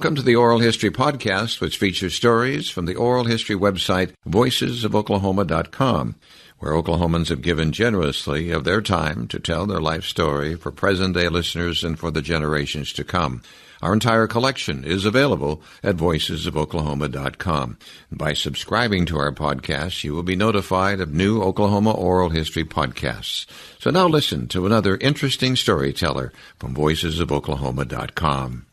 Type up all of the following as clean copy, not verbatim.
Welcome to the Oral History Podcast, which features stories from the oral history website voicesofoklahoma.com, where Oklahomans have given generously of their time to tell their life story for present-day listeners and for the generations to come. Our entire collection is available at voicesofoklahoma.com. By subscribing to our podcast, you will be notified of new Oklahoma oral history podcasts. So now listen to another interesting storyteller from voicesofoklahoma.com.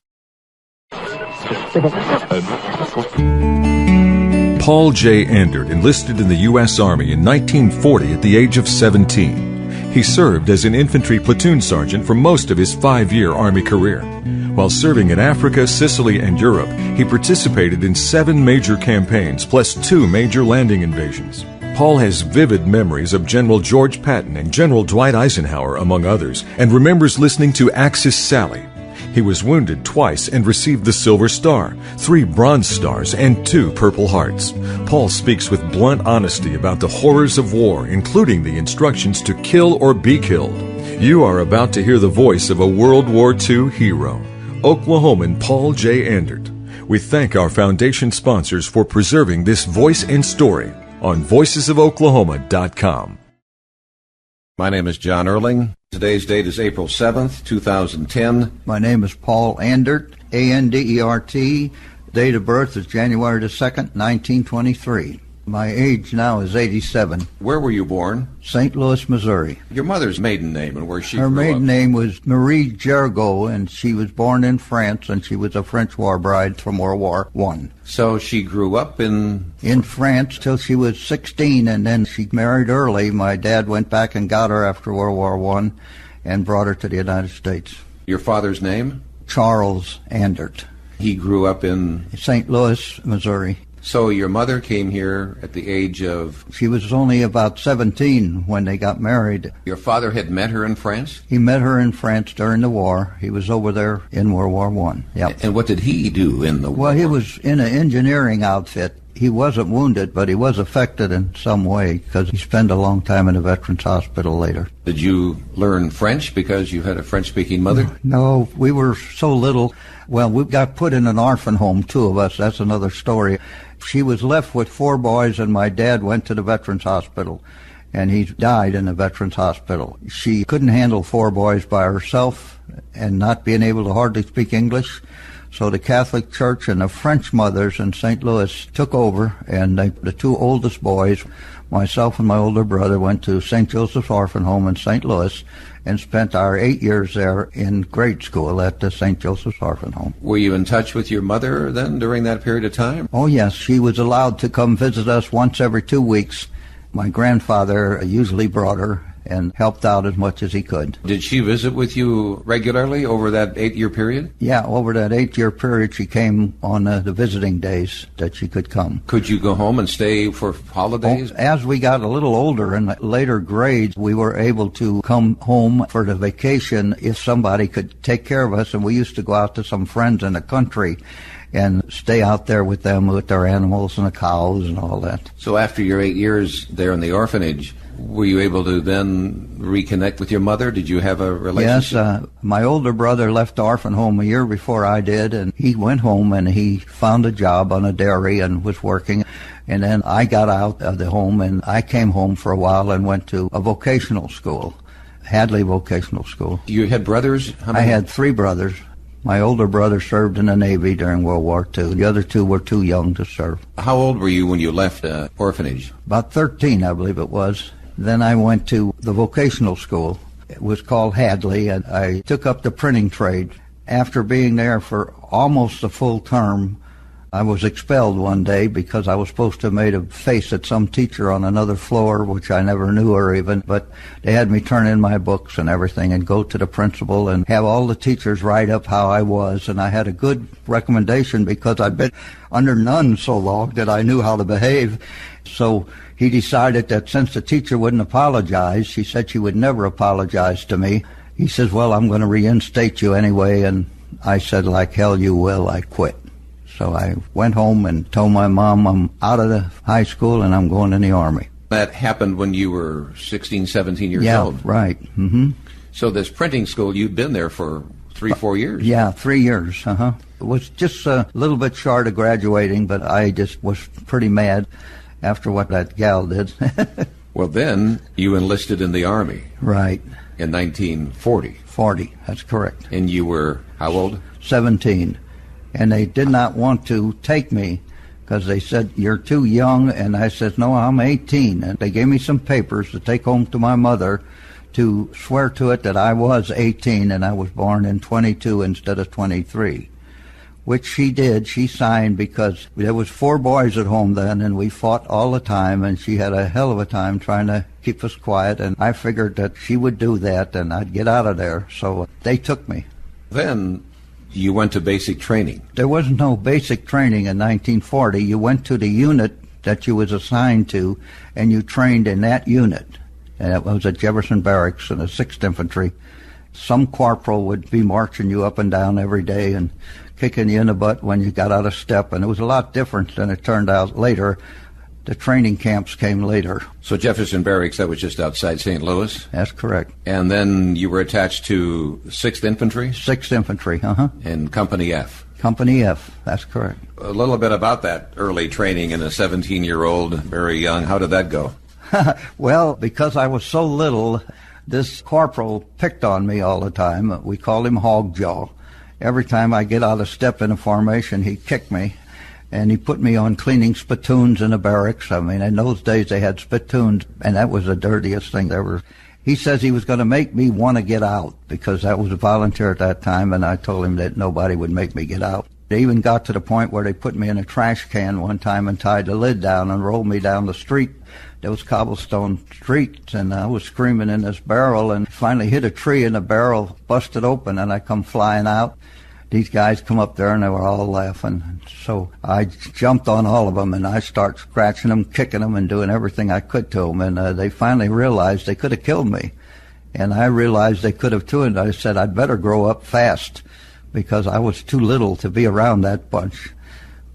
Paul J. Andert enlisted in the U.S. Army in 1940 at the age of 17. He served as an infantry platoon sergeant for most of his 5-year Army career. While serving in Africa, Sicily, and Europe, he participated in 7 major campaigns plus 2 major landing invasions. Paul has vivid memories of General George Patton and General Dwight Eisenhower, among others, and remembers listening to Axis Sally. He was wounded twice and received the Silver Star, 3 Bronze Stars, and 2 Purple Hearts. Paul speaks with blunt honesty about the horrors of war, including the instructions to kill or be killed. You are about to hear the voice of a World War II hero, Oklahoman Paul J. Andert. We thank our foundation sponsors for preserving this voice and story on voicesofoklahoma.com. My name is John Erling. Today's date is April 7th, 2010. My name is Paul Andert, A-N-D-E-R-T. Date of birth is January the 2nd, 1923. My age now is 87. Where were you born? St. Louis, Missouri. Your mother's maiden name and where she Her grew up? maiden name was Marie Gergaud, and she was born in France, and she was a French war bride from World War I. So she grew up in France till she was 16, and then she married early. My dad went back and got her after World War I and brought her to the United States. Your father's name? Charles Andert. He grew up in St. Louis, Missouri. So your mother came here at the age of... She was only about 17 when they got married. Your father had met her in France? He met her in France during the war. He was over there in World War I. Yep. And what did he do in the war? Well, he was in an engineering outfit. He wasn't wounded, but he was affected in some way because he spent a long time in a veterans hospital later. Did you learn French because you had a French-speaking mother? No, we were so little. Well, we got put in an orphan home, 2 of us. That's another story. She was left with 4 boys, and my dad went to the veterans hospital, and he died in the veterans hospital. She couldn't handle 4 boys by herself and not being able to hardly speak English. So the Catholic Church and the French mothers in St. Louis took over, and the 2 oldest boys, myself and my older brother, went to St. Joseph's Orphan Home in St. Louis and spent our 8 years there in grade school at the St. Joseph's Orphan Home. Were you in touch with your mother then during that period of time? Oh, yes. She was allowed to come visit us once every 2 weeks. My grandfather usually brought her and helped out as much as he could. Did she visit with you regularly over that 8-year period? Yeah, over that 8-year period she came on the visiting days that she could come. Could you go home and stay for holidays? As we got a little older in later grades, we were able to come home for the vacation if somebody could take care of us, and we used to go out to some friends in the country and stay out there with them, with their animals and the cows and all that. So after your 8 years there in the orphanage, were you able to then reconnect with your mother? Did you have a relationship? Yes, my older brother left the orphan home a year before I did, and he went home and he found a job on a dairy and was working. And then I got out of the home, and I came home for a while and went to a vocational school, Hadley Vocational School. You had brothers? How many? I had 3 brothers. My older brother served in the Navy during World War II. The other 2 were too young to serve. How old were you when you left the orphanage? About 13, I believe it was. Then I went to the vocational school. It was called Hadley, and I took up the printing trade. After being there for almost a full term, I was expelled one day because I was supposed to have made a face at some teacher on another floor, which I never knew her even, but they had me turn in my books and everything and go to the principal and have all the teachers write up how I was, and I had a good recommendation because I'd been under none so long that I knew how to behave. So he decided that since the teacher wouldn't apologize, she said she would never apologize to me. He says, well, I'm going to reinstate you anyway, and I said, like hell you will, I quit. So I went home and told my mom I'm out of the high school and I'm going in the Army. That happened when you were 16, 17 years old? Yeah, right. Mm-hmm. So this printing school, you'd been there for 3-4 years. Yeah, 3 years. It was just a little bit short of graduating, but I just was pretty mad after what that gal did. Well, then you enlisted in the Army. Right. In 1940. 40, that's correct. And you were how old? 17. And they did not want to take me because they said, you're too young. And I said, no, I'm 18. And they gave me some papers to take home to my mother to swear to it that I was 18 and I was born in 22 instead of 23, which she did. She signed because there was 4 boys at home then, and we fought all the time, and she had a hell of a time trying to keep us quiet, and I figured that she would do that and I'd get out of there, so they took me. Then you went to basic training. There was no basic training in 1940. You went to the unit that you was assigned to, and you trained in that unit. And it was at Jefferson Barracks in the 6th Infantry. Some corporal would be marching you up and down every day and kicking you in the butt when you got out of step. And it was a lot different than it turned out later. The training camps came later. So Jefferson Barracks, that was just outside St. Louis? That's correct. And then you were attached to 6th Infantry? 6th Infantry, And Company F? Company F, that's correct. A little bit about that early training in a 17-year-old, very young. How did that go? Well, because I was so little, this corporal picked on me all the time. We called him Hogjaw. Every time I get out of step in a formation, he'd kick me. And he put me on cleaning spittoons in the barracks. I mean, in those days they had spittoons, and that was the dirtiest thing ever. He says he was going to make me want to get out because I was a volunteer at that time, and I told him that nobody would make me get out. They even got to the point where they put me in a trash can one time and tied the lid down and rolled me down the street. There was cobblestone streets, and I was screaming in this barrel and finally hit a tree, and the barrel busted open, and I come flying out. These guys come up there, and they were all laughing. So I jumped on all of them, and I start scratching them, kicking them, and doing everything I could to them. And they finally realized they could have killed me. And I realized they could have too, and I said I'd better grow up fast because I was too little to be around that bunch.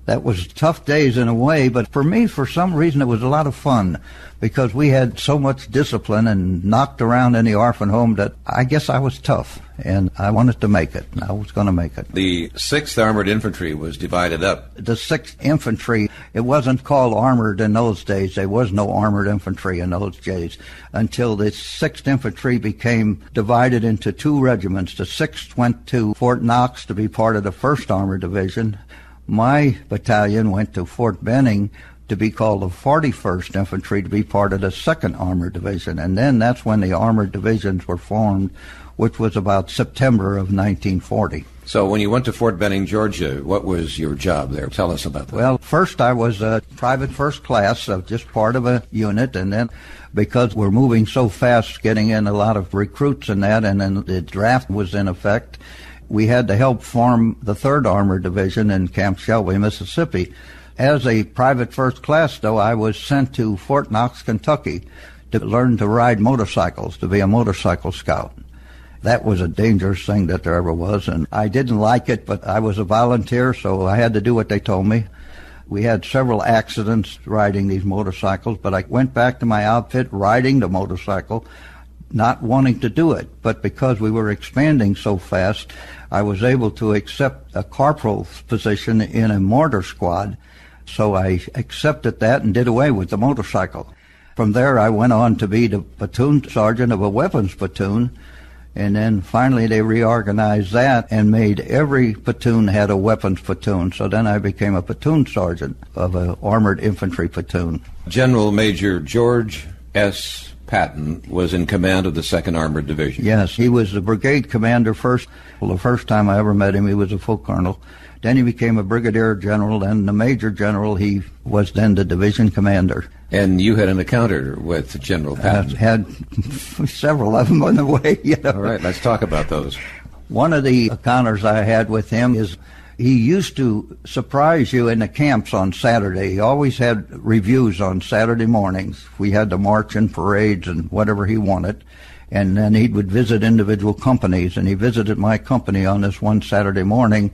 That was tough days in a way, but for me, for some reason, it was a lot of fun because we had so much discipline and knocked around in the orphan home that I guess I was tough, and I wanted to make it, and I was going to make it. The 6th Armored Infantry was divided up. The 6th Infantry, it wasn't called armored in those days. There was no armored infantry in those days until the 6th Infantry became divided into 2 regiments. The 6th went to Fort Knox to be part of the 1st Armored Division. My battalion went to Fort Benning to be called the 41st Infantry to be part of the 2nd Armored Division. And then that's when the Armored Divisions were formed, which was about September of 1940. So when you went to Fort Benning, Georgia, what was your job there? Tell us about that. Well, first I was a private first class, so just part of a unit, and then because we're moving so fast, getting in a lot of recruits and that, and then the draft was in effect, we had to help form the 3rd Armored Division in Camp Shelby, Mississippi. As a private first class, though, I was sent to Fort Knox, Kentucky to learn to ride motorcycles, to be a motorcycle scout. That was a dangerous thing that there ever was, and I didn't like it, but I was a volunteer, so I had to do what they told me. We had several accidents riding these motorcycles, but I went back to my outfit riding the motorcycle, not wanting to do it, but because we were expanding so fast, I was able to accept a corporal's position in a mortar squad, so I accepted that and did away with the motorcycle. From there, I went on to be the platoon sergeant of a weapons platoon, and then finally they reorganized that and made every platoon had a weapons platoon, so then I became a platoon sergeant of an armored infantry platoon. General Major George S. Patton was in command of the 2nd Armored Division. Yes, he was the brigade commander first. Well, the first time I ever met him, he was a full colonel. Then he became a brigadier general, then the major general. He was then the division commander. And you had an encounter with General Patton. Had several of them on the way. All right, let's talk about those. One of the encounters I had with him is he used to surprise you in the camps on Saturday. He always had reviews on Saturday mornings. We had the march and parades and whatever he wanted. And then he would visit individual companies, and he visited my company on this one Saturday morning.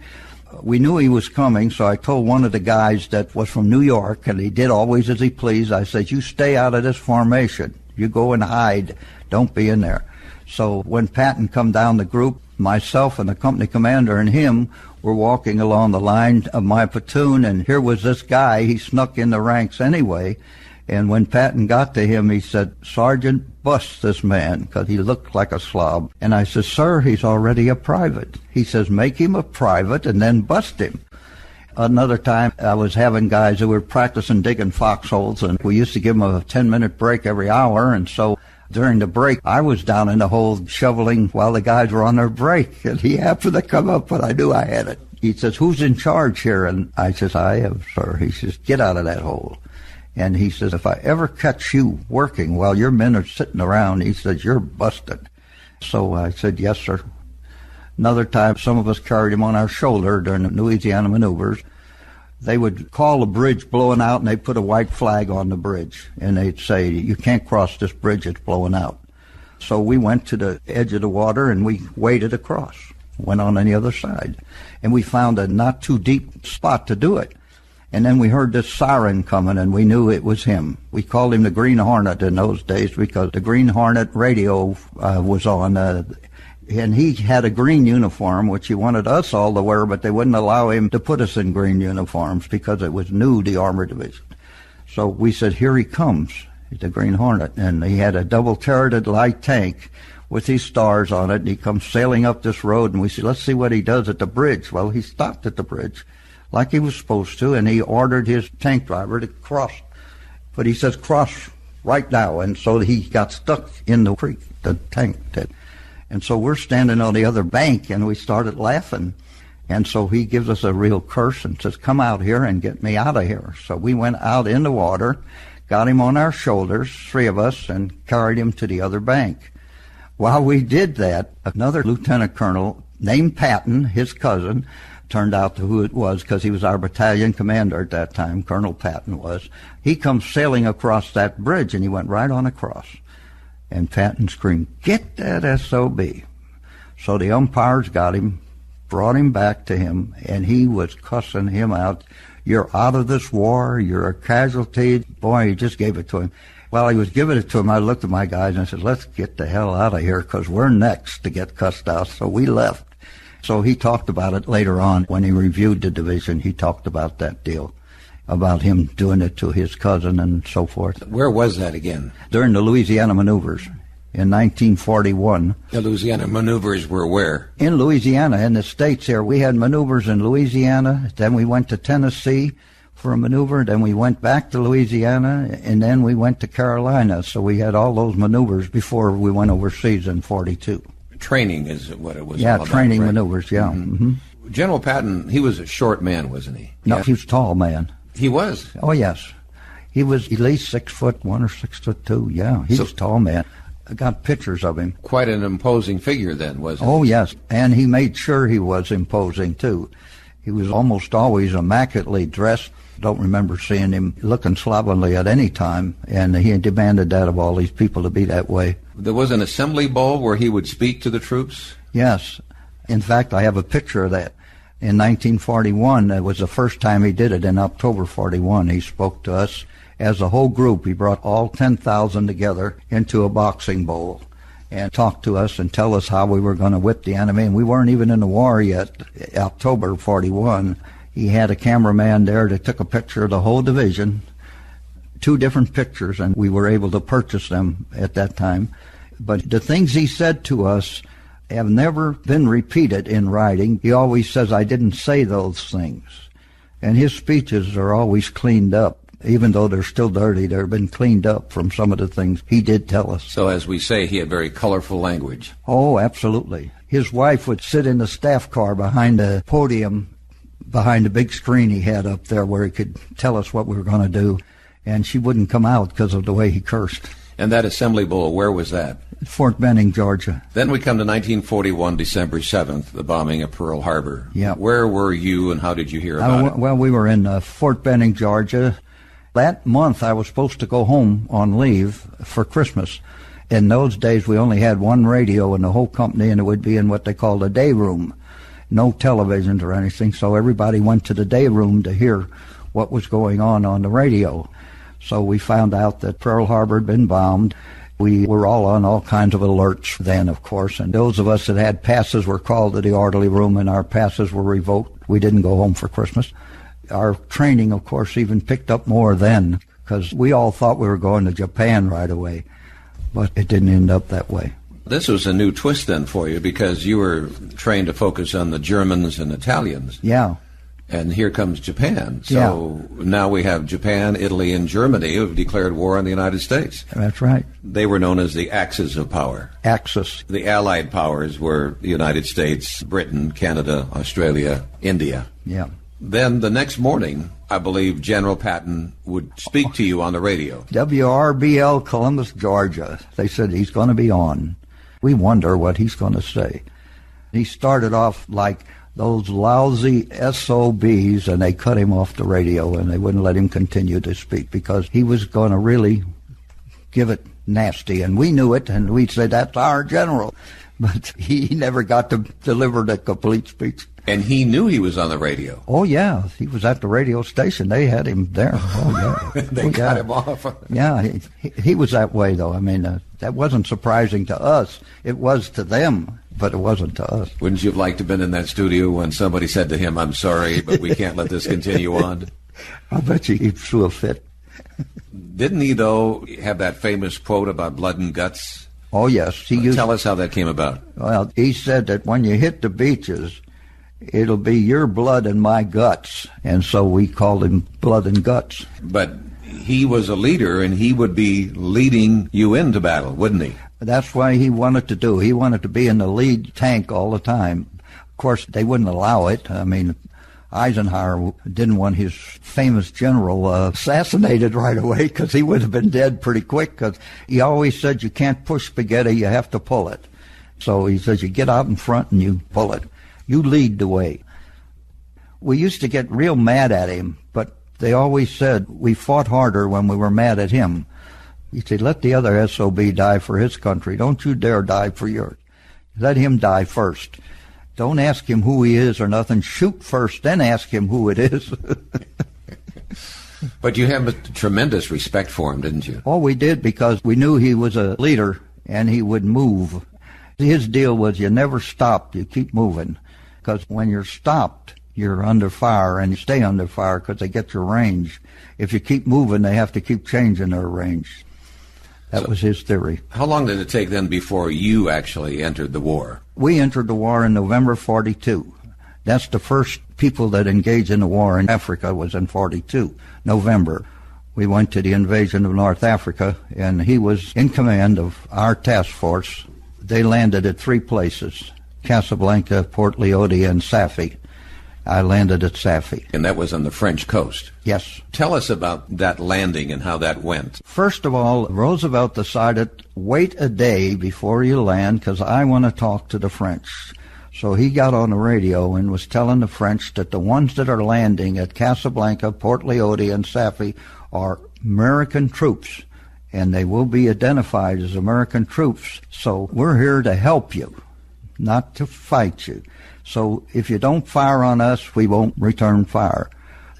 We knew he was coming, so I told one of the guys that was from New York, and he did always as he pleased. I said, you stay out of this formation. You go and hide. Don't be in there. So when Patton come down the group, Myself and the company commander and him were walking along the line of my platoon, and here was this guy. He snuck in the ranks anyway. And when Patton got to him, he said, "Sergeant, bust this man," because he looked like a slob. And I said, "Sir, he's already a private." He says, "Make him a private and then bust him." Another time, I was having guys who were practicing digging foxholes, and we used to give them a 10-minute break every hour. And so during the break, I was down in the hole shoveling while the guys were on their break. And he happened to come up, but I knew I had it. He says, "Who's in charge here?" And I says, "I am, sir." He says, "Get out of that hole." And he says, "If I ever catch you working while your men are sitting around," he says, "you're busted." So I said, "Yes, sir." Another time, some of us carried him on our shoulder during the Louisiana maneuvers. They would call a bridge blowing out, and they'd put a white flag on the bridge. And they'd say, "You can't cross this bridge, it's blowing out." So we went to the edge of the water, and we waded across, went on the other side. And we found a not too deep spot to do it. And then we heard this siren coming, and we knew it was him. We called him the Green Hornet in those days because the Green Hornet radio was on, and he had a green uniform, which he wanted us all to wear, but they wouldn't allow him to put us in green uniforms because it was new, the Armored Division. So we said, "Here he comes, the Green Hornet." And he had a double-turreted light tank with these stars on it, and he comes sailing up this road, and we said, "Let's see what he does at the bridge." Well, he stopped at the bridge like he was supposed to, and he ordered his tank driver to cross. But he says, "Cross right now." And so he got stuck in the creek, the tank did. And so we're standing on the other bank, and we started laughing. And so he gives us a real curse and says, "Come out here and get me out of here." So we went out in the water, got him on our shoulders, 3 of us, and carried him to the other bank. While we did that, another lieutenant colonel named Patton, his cousin, turned out to who it was because he was our battalion commander at that time, Colonel Patton was. He comes sailing across that bridge, and he went right on across. And Patton screamed, "Get that SOB." So the umpires got him, brought him back to him, and he was cussing him out. "You're out of this war. You're a casualty." Boy, he just gave it to him. While he was giving it to him, I looked at my guys and I said, "Let's get the hell out of here because we're next to get cussed out." So we left. So he talked about it later on when he reviewed the division. He talked about that deal, about him doing it to his cousin and so forth. Where was that again? During the Louisiana maneuvers in 1941. The Louisiana maneuvers were where? In Louisiana, in the States here. We had maneuvers in Louisiana, then we went to Tennessee for a maneuver, then we went back to Louisiana, and then we went to Carolina. So we had all those maneuvers before we went overseas in 42. Training is what it was all about. Yeah, training right? Maneuvers, yeah. Mm-hmm. General Patton, he was a short man, wasn't he? No, he was a tall man. He was? Oh, yes. He was at least 6'1" or 6'2", yeah. He was a tall man. I got pictures of him. Quite an imposing figure then, wasn't he? Oh, yes, and he made sure he was imposing, too. He was almost always immaculately dressed. Don't remember seeing him looking slovenly at any time, and he demanded that of all these people to be that way. There was an assembly ball where he would speak to the troops? Yes. In fact, I have a picture of that. In 1941, it was the first time he did it. In October 41, he spoke to us as a whole group. He brought all 10,000 together into a boxing bowl and talked to us and tell us how we were going to whip the enemy. And we weren't even in the war yet, October 41. He had a cameraman there that took a picture of the whole division, 2 different pictures, and we were able to purchase them at that time. But the things he said to us have never been repeated in writing. He always says, "I didn't say those things." And his speeches are always cleaned up. Even though they're still dirty, they've been cleaned up from some of the things he did tell us. So as we say, he had very colorful language. Oh, absolutely. His wife would sit in the staff car behind the podium, behind the big screen he had up there where he could tell us what we were going to do, and she wouldn't come out because of the way he cursed. And that assembly bowl, where was that? Fort Benning, Georgia. Then we come to 1941, December 7th, the bombing of Pearl Harbor. Yeah. Where were you and how did you hear about it? Well, we were in Fort Benning, Georgia. That month I was supposed to go home on leave for Christmas. In those days we only had one radio in the whole company, and it would be in what they called a day room. No televisions or anything, so everybody went to the day room to hear what was going on the radio. So we found out that Pearl Harbor had been bombed. We were all on all kinds of alerts then, of course, and those of us that had passes were called to the orderly room, and our passes were revoked. We didn't go home for Christmas. Our training, of course, even picked up more then, because we all thought we were going to Japan right away, but it didn't end up that way. This was a new twist then for you, because you were trained to focus on the Germans and Italians. Yeah. And here comes Japan. So now we have Japan, Italy, and Germany who have declared war on the United States. That's right. They were known as the Axis of power. Axis. The Allied powers were the United States, Britain, Canada, Australia, India. Yeah. Then the next morning, I believe General Patton would speak to you on the radio. WRBL, Columbus, Georgia. They said he's going to be on. We wonder what he's going to say. He started off like those lousy SOBs, and they cut him off the radio, and they wouldn't let him continue to speak because he was going to really give it nasty. And we knew it, and we said, that's our general. But he never got to deliver the complete speech. And he knew he was on the radio. Oh, yeah. He was at the radio station. They had him there. Oh, yeah. They cut him off. Yeah, he was that way, though. I mean, that wasn't surprising to us. It was to them, but it wasn't to us. Wouldn't you have liked to have been in that studio when somebody said to him, I'm sorry, but we can't let this continue on? I bet you he threw a fit. Didn't he, though, have that famous quote about blood and guts? Oh, yes. Tell us how that came about. Well, he said that when you hit the beaches, it'll be your blood and my guts. And so we called him Blood and Guts. But he was a leader, and he would be leading you into battle, wouldn't he? That's why he wanted to do. He wanted to be in the lead tank all the time. Of course, they wouldn't allow it. I mean, Eisenhower didn't want his famous general assassinated right away, because he would have been dead pretty quick, because he always said you can't push spaghetti, you have to pull it. So he says you get out in front and you pull it. You lead the way. We used to get real mad at him, but they always said we fought harder when we were mad at him. He said, let the other SOB die for his country. Don't you dare die for yours. Let him die first. Don't ask him who he is or nothing. Shoot first, then ask him who it is. But you have a tremendous respect for him, didn't you? Oh, we did, because we knew he was a leader and he would move. His deal was you never stop, you keep moving. Because when you're stopped, you're under fire, and you stay under fire because they get your range. If you keep moving, they have to keep changing their range. That was his theory. How long did it take then before you actually entered the war? We entered the war in November 42. That's the first people that engaged in the war in Africa was in 42, November. We went to the invasion of North Africa, and he was in command of our task force. They landed at 3 places, Casablanca, Port Leoti, and Safi. I landed at Safi. And that was on the French coast? Yes. Tell us about that landing and how that went. First of all, Roosevelt decided, wait a day before you land, because I want to talk to the French. So he got on the radio and was telling the French that the ones that are landing at Casablanca, Port Leoti, and Safi are American troops, and they will be identified as American troops. So we're here to help you, not to fight you. So if you don't fire on us, we won't return fire.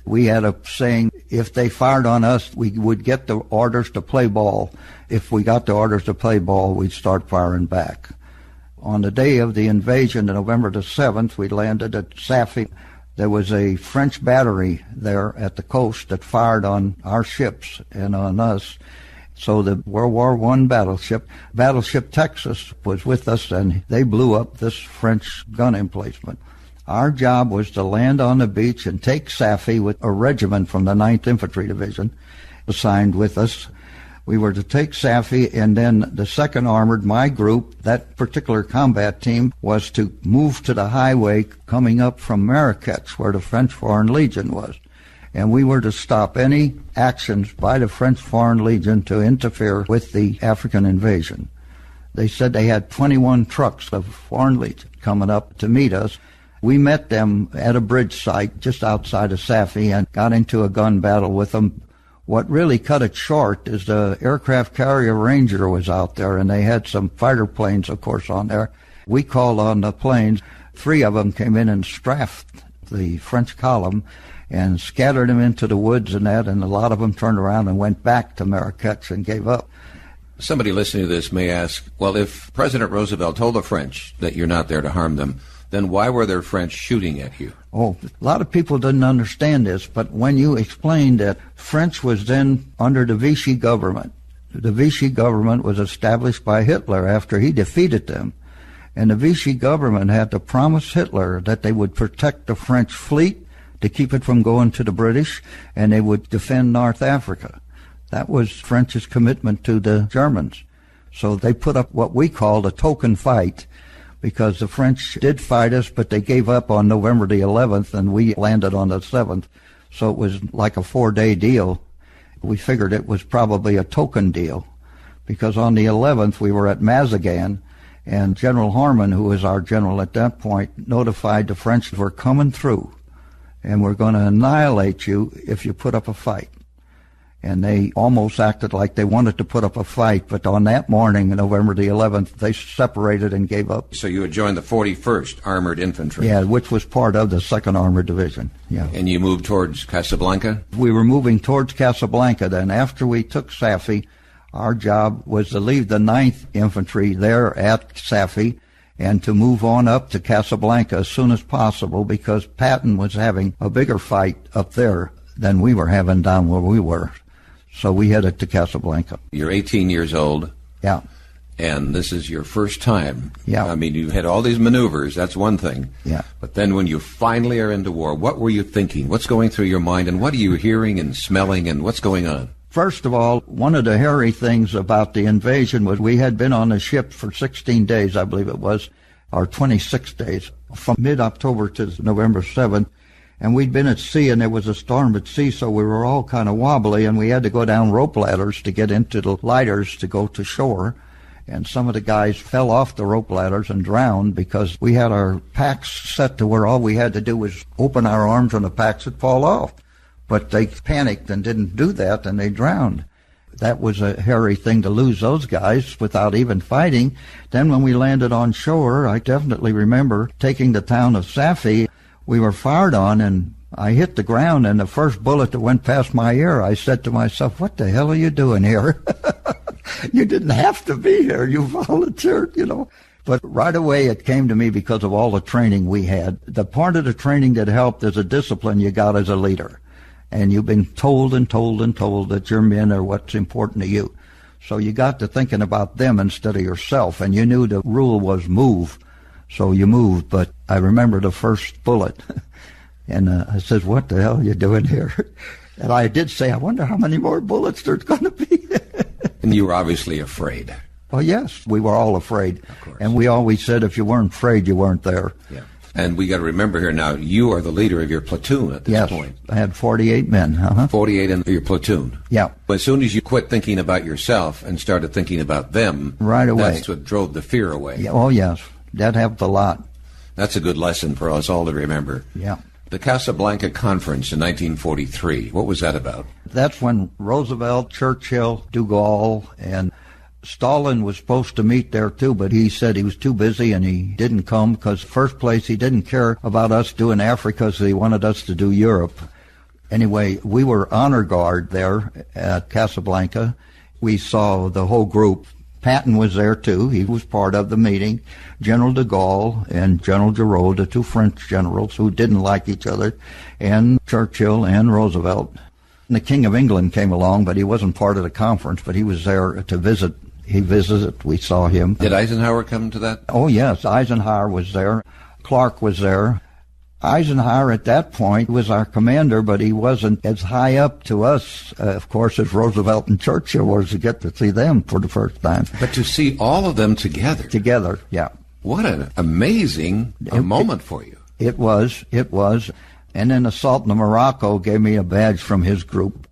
We had a saying, if they fired on us, we would get the orders to play ball. If we got the orders to play ball, we'd start firing back. On the day of the invasion, November the 7th, we landed at Safi. There was a French battery there at the coast that fired on our ships and on us. So the World War I Battleship Texas, was with us, and they blew up this French gun emplacement. Our job was to land on the beach and take Safi with a regiment from the 9th Infantry Division assigned with us. We were to take Safi, and then the 2nd Armored, my group, that particular combat team, was to move to the highway coming up from Marrakech, where the French Foreign Legion was. And we were to stop any actions by the French Foreign Legion to interfere with the African invasion. They said they had 21 trucks of Foreign Legion coming up to meet us. We met them at a bridge site just outside of Safi and got into a gun battle with them. What really cut it short is the aircraft carrier Ranger was out there, and they had some fighter planes, of course, on there. We called on the planes. 3 of them came in and strafed the French column and scattered them into the woods and that, and a lot of them turned around and went back to Marrakech and gave up. Somebody listening to this may ask, well, if President Roosevelt told the French that you're not there to harm them, then why were there French shooting at you? Oh, a lot of people didn't understand this, but when you explained that French was then under the Vichy government, the Vichy government was established by Hitler after he defeated them, and the Vichy government had to promise Hitler that they would protect the French fleet to keep it from going to the British, and they would defend North Africa. That was French's commitment to the Germans. So they put up what we called a token fight, because the French did fight us, but they gave up on November the 11th, and we landed on the 7th. So it was like a 4-day deal. We figured it was probably a token deal, because on the 11th we were at Mazagan, and General Harmon, who was our general at that point, notified the French were coming through, and we're going to annihilate you if you put up a fight. And they almost acted like they wanted to put up a fight, but on that morning, November the 11th, they separated and gave up. So you had joined the 41st Armored Infantry? Yeah, which was part of the 2nd Armored Division, yeah. And you moved towards Casablanca? We were moving towards Casablanca. Then after we took Safi, our job was to leave the 9th Infantry there at Safi and to move on up to Casablanca as soon as possible, because Patton was having a bigger fight up there than we were having down where we were. So we headed to Casablanca. You're 18 years old. Yeah. And this is your first time. Yeah. I mean, you had all these maneuvers, that's one thing. Yeah. But then when you finally are into war, what were you thinking? What's going through your mind, and what are you hearing and smelling, and what's going on? First of all, one of the hairy things about the invasion was we had been on the ship for 16 days, I believe it was, or 26 days, from mid-October to November 7th. And we'd been at sea, and there was a storm at sea, so we were all kind of wobbly, and we had to go down rope ladders to get into the lighters to go to shore. And some of the guys fell off the rope ladders and drowned because we had our packs set to where all we had to do was open our arms and the packs would fall off. But they panicked and didn't do that, and they drowned. That was a hairy thing to lose those guys without even fighting. Then when we landed on shore, I definitely remember taking the town of Safi. We were fired on, and I hit the ground, and the first bullet that went past my ear, I said to myself, what the hell are you doing here? You didn't have to be here. You volunteered, you know. But right away it came to me because of all the training we had. The part of the training that helped is a discipline you got as a leader. And you've been told and told and told that your men are what's important to you. So you got to thinking about them instead of yourself, and you knew the rule was move. So you moved, but I remember the first bullet, and I said, what the hell are you doing here? And I did say, I wonder how many more bullets there's going to be. And you were obviously afraid. Well, yes, we were all afraid. Of course. And we always said if you weren't afraid, you weren't there. Yeah. And we got to remember here now, you are the leader of your platoon at this point. I had 48 men. 48 in your platoon. Yeah. But as soon as you quit thinking about yourself and started thinking about them, right away, that's what drove the fear away. Yeah, oh, yes. That helped a lot. That's a good lesson for us all to remember. Yeah. The Casablanca Conference in 1943, what was that about? That's when Roosevelt, Churchill, de Gaulle, and Stalin was supposed to meet there too, but he said he was too busy and he didn't come because, first place, he didn't care about us doing Africa, so he wanted us to do Europe. Anyway, we were honor guard there at Casablanca. We saw the whole group. Patton was there too. He was part of the meeting. General de Gaulle and General Giraud, the two French generals who didn't like each other, and Churchill and Roosevelt. And the King of England came along, but he wasn't part of the conference, but he was there to visit. He visited. We saw him. Did Eisenhower come to that? Oh, yes. Eisenhower was there. Clark was there. Eisenhower at that point was our commander, but he wasn't as high up to us, of course, as Roosevelt and Churchill was, to get to see them for the first time. But to see all of them together. Together, yeah. What an amazing moment for you. It was. And then the Sultan of Morocco gave me a badge from his group,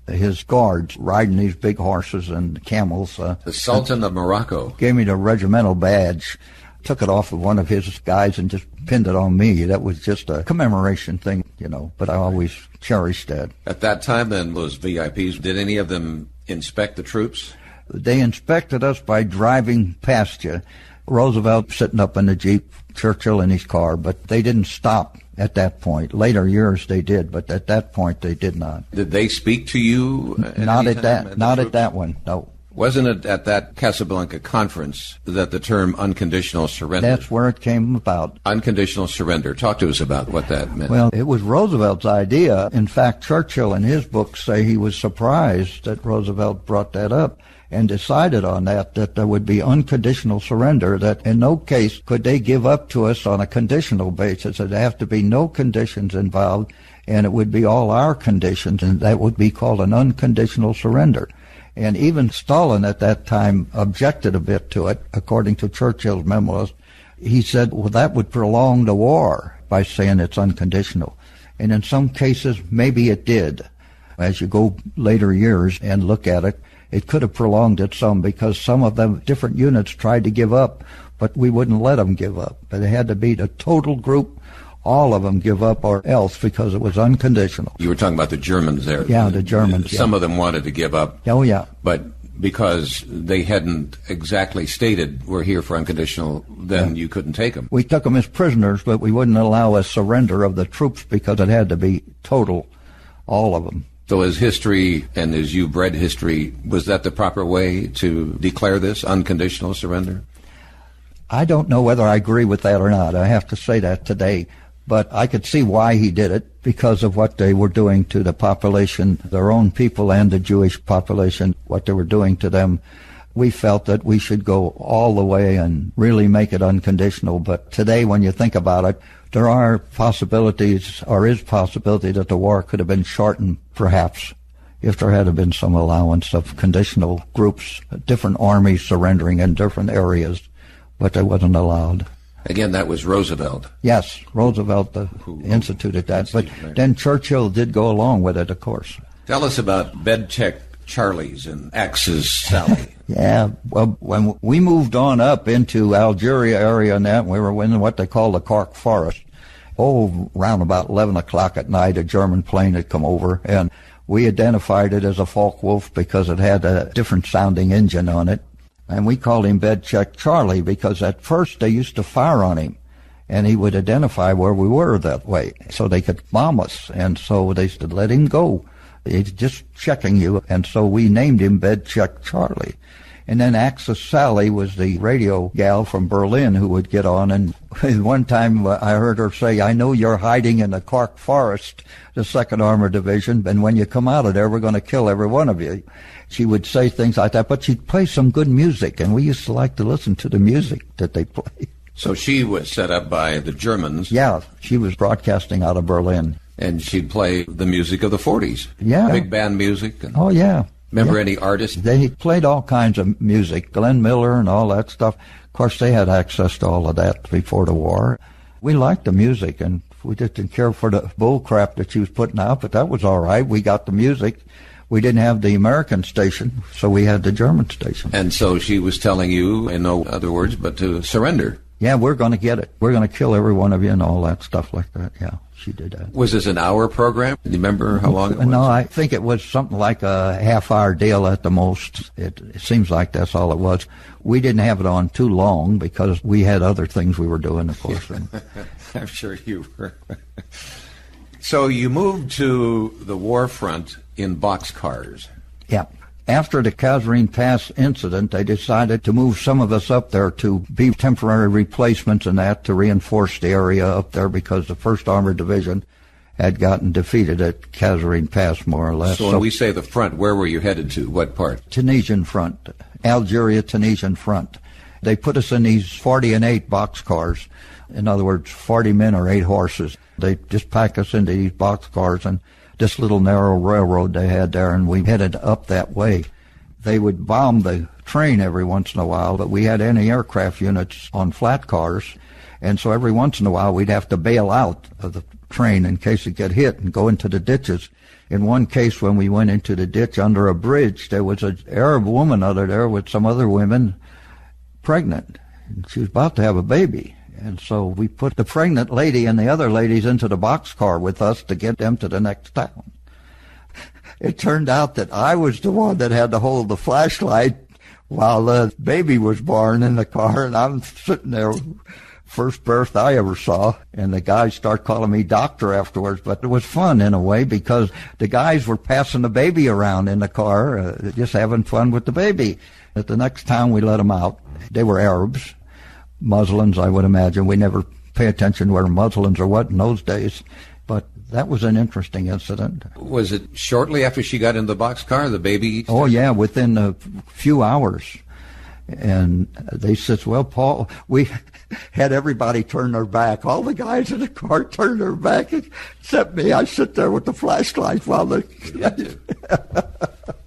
his guards riding these big horses and camels. The Sultan of Morocco gave me the regimental badge. Took it off of one of his guys and just pinned it on me. That was just a commemoration thing, you know, but I always cherished that. At that time, then, those VIPs, did any of them inspect the troops? They inspected us by driving past you. Roosevelt sitting up in the Jeep, Churchill in his car, but they didn't stop at that point. Later years they did, but at that point they did not. Did they speak to you? Not at that one, no. Wasn't it at that Casablanca conference that the term unconditional surrender? That's where it came about. Unconditional surrender. Talk to us about what that meant. Well, it was Roosevelt's idea. In fact, Churchill in his book say he was surprised that Roosevelt brought that up and decided on that there would be unconditional surrender, that in no case could they give up to us on a conditional basis. There'd have to be no conditions involved, and it would be all our conditions, and that would be called an unconditional surrender. And even Stalin at that time objected a bit to it, according to Churchill's memoirs. He said, well, that would prolong the war by saying it's unconditional. And in some cases, maybe it did. As you go later years and look at it, it could have prolonged it some, because some of the different units tried to give up, but we wouldn't let them give up. But it had to be the total group, all of them give up or else, because it was unconditional. You were talking about the Germans there. Yeah, the Germans. Some of them wanted to give up. Oh, yeah. But because they hadn't exactly stated we're here for unconditional, then you couldn't take them. We took them as prisoners, but we wouldn't allow a surrender of the troops because it had to be total, all of them. So as history and as you've read history, was that the proper way to declare this unconditional surrender? I don't know whether I agree with that or not. I have to say that today. But I could see why he did it, because of what they were doing to the population, their own people and the Jewish population, what they were doing to them. We felt that we should go all the way and really make it unconditional. But today, when you think about it, there are possibilities, or is possibility, that the war could have been shortened, perhaps, if there had been some allowance of conditional groups, different armies surrendering in different areas, but that wasn't allowed. Again, that was Roosevelt. Yes, Roosevelt who instituted that. But then Churchill did go along with it, of course. Tell us about bed check Charlies and Axe's Sally. Yeah, well, when we moved on up into Algeria area and that, we were in what they call the Cork Forest. Around about 11 o'clock at night, a German plane had come over, and we identified it as a Focke-Wulf because it had a different sounding engine on it. And we called him Bed Check Charlie because at first they used to fire on him, and he would identify where we were that way so they could bomb us. And so they said, let him go. He's just checking you. And so we named him Bed Check Charlie. And then Axis Sally was the radio gal from Berlin who would get on. And one time I heard her say, I know you're hiding in the Cork Forest, the 2nd Armored Division, and when you come out of there, we're going to kill every one of you. She would say things like that, but she'd play some good music, and we used to like to listen to the music that they played. So she was set up by the Germans. Yeah, she was broadcasting out of Berlin. And she'd play the music of the 40s. Yeah. Big band music. Oh, yeah. Remember any artists? They played all kinds of music, Glenn Miller and all that stuff. Of course, they had access to all of that before the war. We liked the music, and we just didn't care for the bull crap that she was putting out, but that was all right. We got the music. We didn't have the American station, so we had the German station. And so she was telling you, in no other words, but to surrender. Yeah, we're going to get it. We're going to kill every one of you and all that stuff like that. Yeah, she did that. Was this an hour program? Do you remember how long it was? No, I think it was something like a half-hour deal at the most. It seems like that's all it was. We didn't have it on too long because we had other things we were doing, of course. I'm sure you were. So you moved to the war front in boxcars. Yeah. After the Kasserine Pass incident, they decided to move some of us up there to be temporary replacements and that to reinforce the area up there because the 1st Armored Division had gotten defeated at Kasserine Pass, more or less. So when we say the front, where were you headed to? What part? Tunisian front, Algeria-Tunisian front. They put us in these 40 and 8 boxcars. In other words, 40 men or 8 horses. They just packed us into these boxcars and this little narrow railroad they had there, and we headed up that way. They would bomb the train every once in a while, but we had anti-aircraft units on flat cars, and so every once in a while we'd have to bail out of the train in case it get hit and go into the ditches. In one case, when we went into the ditch under a bridge, there was an Arab woman under there with some other women pregnant, and she was about to have a baby. And so we put the pregnant lady and the other ladies into the boxcar with us to get them to the next town. It turned out that I was the one that had to hold the flashlight while the baby was born in the car, and I'm sitting there first birth I ever saw, and the guys start calling me doctor afterwards. But it was fun in a way because the guys were passing the baby around in the car, just having fun with the baby. At the next town we let them out. They were Arabs, Muslims, I would imagine. We never pay attention to whether Muslims or what in those days. But that was an interesting incident. Was it shortly after she got in the boxcar, the baby? Oh, yeah, within a few hours. And they said, well, Paul, we had everybody turn their back. All the guys in the car turned their back except me. I sit there with the flashlight while they...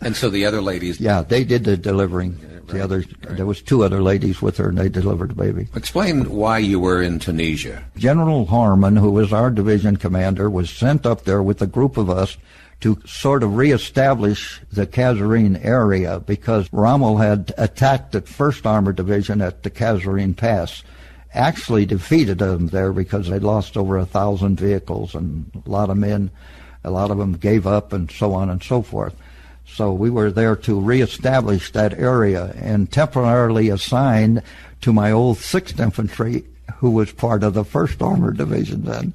And so the other ladies... Yeah, they did the delivering. Right. There was two other ladies with her, and they delivered the baby. Explain why you were in Tunisia. General Harmon, who was our division commander, was sent up there with a group of us to sort of reestablish the Kasserine area because Rommel had attacked the 1st Armored Division at the Kasserine Pass, actually defeated them there because they'd lost over 1,000 vehicles and a lot of men. A lot of them gave up and so on and so forth. So we were there to reestablish that area and temporarily assigned to my old 6th Infantry, who was part of the 1st Armored Division then.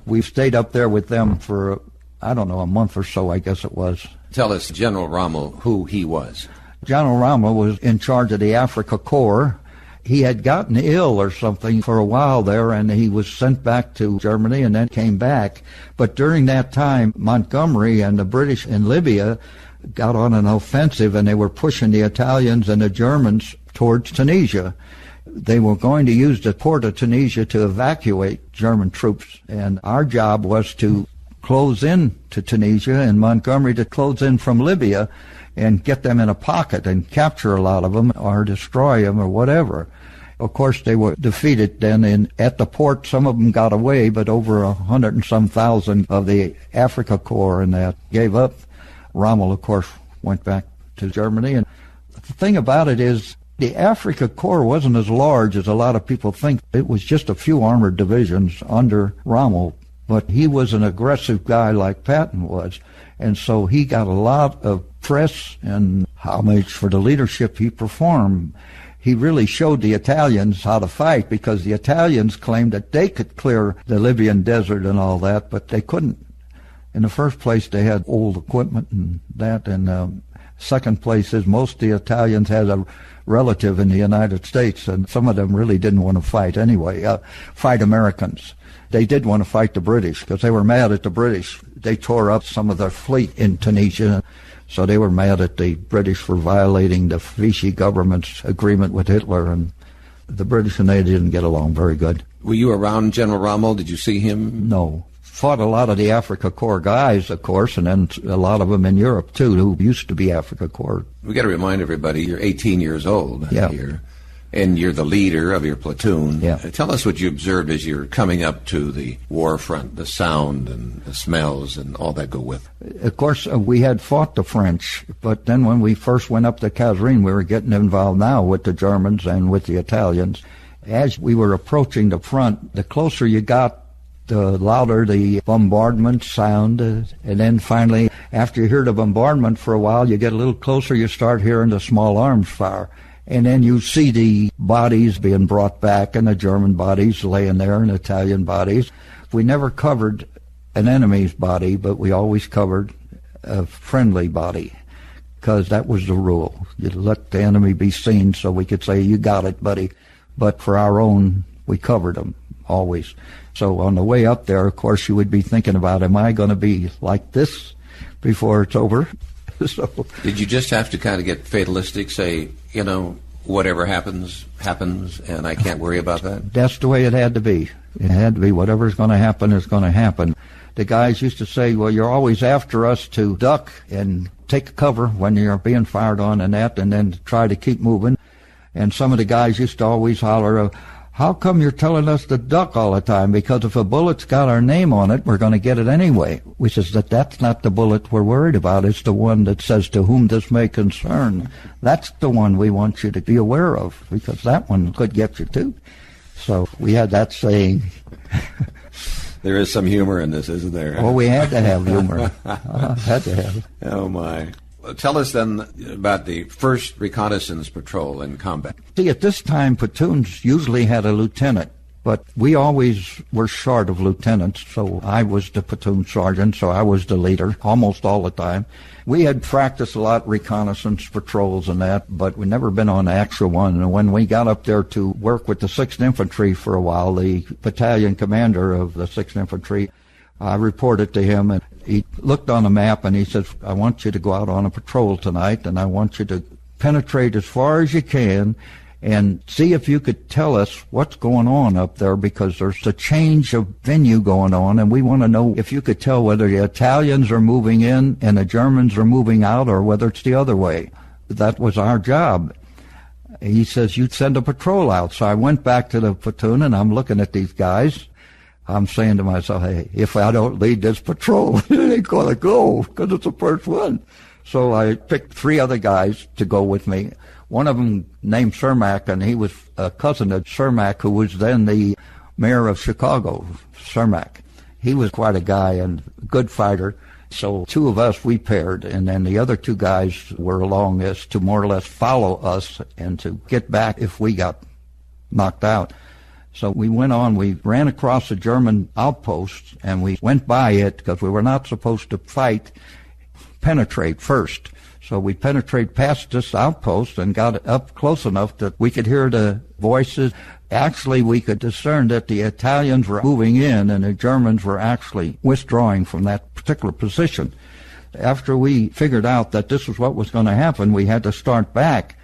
We stayed up there with them for, I don't know, a month or so, I guess it was. Tell us, General Rommel, who he was. General Rommel was in charge of the Africa Corps. He had gotten ill or something for a while there, and he was sent back to Germany and then came back. But during that time, Montgomery and the British in Libya got on an offensive, and they were pushing the Italians and the Germans towards Tunisia. They were going to use the port of Tunisia to evacuate German troops, and our job was to close in to Tunisia and Montgomery to close in from Libya and get them in a pocket and capture a lot of them or destroy them or whatever. Of course, they were defeated then at the port. Some of them got away, but over 100 and some thousand of the Africa Corps and that gave up. Rommel, of course, went back to Germany. And the thing about it is the Africa Corps wasn't as large as a lot of people think. It was just a few armored divisions under Rommel, but he was an aggressive guy like Patton was. And so he got a lot of press and homage for the leadership he performed. He really showed the Italians how to fight because the Italians claimed that they could clear the Libyan desert and all that, but they couldn't. In the first place, they had old equipment and that, and second place is most of the Italians had a relative in the United States, and some of them really didn't want to fight anyway, fight Americans. They did want to fight the British because they were mad at the British. They tore up some of their fleet in Tunisia, so they were mad at the British for violating the Vichy government's agreement with Hitler, and the British and they didn't get along very good. Were you around General Rommel? Did you see him? No. Fought a lot of the Africa Corps guys, of course, and then a lot of them in Europe, too, who used to be Africa Corps. We got to remind everybody, you're 18 years old here, and you're the leader of your platoon. Yeah. Tell us what you observed as you're coming up to the war front, the sound and the smells and all that go with it. Of course, we had fought the French, but then when we first went up to Kasserine, we were getting involved now with the Germans and with the Italians. As we were approaching the front, the closer you got, the louder the bombardment sound, and then finally, after you hear the bombardment for a while, you get a little closer, you start hearing the small arms fire. And then you see the bodies being brought back, and the German bodies laying there, and Italian bodies. We never covered an enemy's body, but we always covered a friendly body, because that was the rule. You let the enemy be seen so we could say, you got it, buddy. But for our own, we covered them, always. So on the way up there, of course, you would be thinking about, am I going to be like this before it's over? So, did you just have to kind of get fatalistic, say, you know, whatever happens, happens, and I can't worry about that? That's the way it had to be. It had to be whatever's going to happen is going to happen. The guys used to say, well, you're always after us to duck and take cover when you're being fired on and that, and then try to keep moving. And some of the guys used to always holler, how come you're telling us to duck all the time? Because if a bullet's got our name on it, we're going to get it anyway. Which is that's not the bullet we're worried about. It's the one that says, to whom this may concern. That's the one we want you to be aware of, because that one could get you too. So we had that saying. There is some humor in this, isn't there? Well, we had to have humor. Had to have. Oh, my. Tell us then about the first reconnaissance patrol in combat. See, at this time, platoons usually had a lieutenant But we always were short of lieutenants, so I was the platoon sergeant, so I was the leader almost all the time. We had practiced a lot, reconnaissance patrols and that, but we'd never been on an actual one. And when we got up there to work with the 6th Infantry for a while, the battalion commander of the 6th Infantry, I reported to him, and he looked on the map and he says, I want you to go out on a patrol tonight, and I want you to penetrate as far as you can and see if you could tell us what's going on up there, because there's a change of venue going on, and we want to know if you could tell whether the Italians are moving in and the Germans are moving out, or whether it's the other way. That was our job. He says, you'd send a patrol out. So I went back to the platoon, and I'm looking at these guys. I'm saying to myself, hey, if I don't lead this patrol, it ain't going to go, because it's the first one. So I picked 3 other guys to go with me. One of them named Cermak, and he was a cousin of Cermak, who was then the mayor of Chicago, Cermak. He was quite a guy and a good fighter. So 2 of us, we paired, and then the other 2 guys were along as to more or less follow us and to get back if we got knocked out. So we went on, we ran across a German outpost, and we went by it because we were not supposed to penetrate first. So we penetrated past this outpost and got up close enough that we could hear the voices. Actually, we could discern that the Italians were moving in and the Germans were actually withdrawing from that particular position. After we figured out that this was what was going to happen, we had to start back.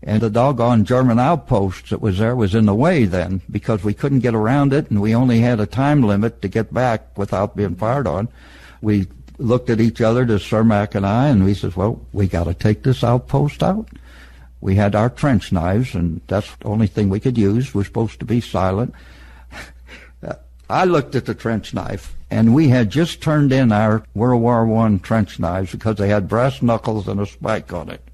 And the doggone German outpost that was there was in the way then, because we couldn't get around it, and we only had a time limit to get back without being fired on. We looked at each other, the Cermak and I, and we said, well, we got to take this outpost out. We had our trench knives, and that's the only thing we could use. We're supposed to be silent. I looked at the trench knife, and we had just turned in our World War I trench knives because they had brass knuckles and a spike on it.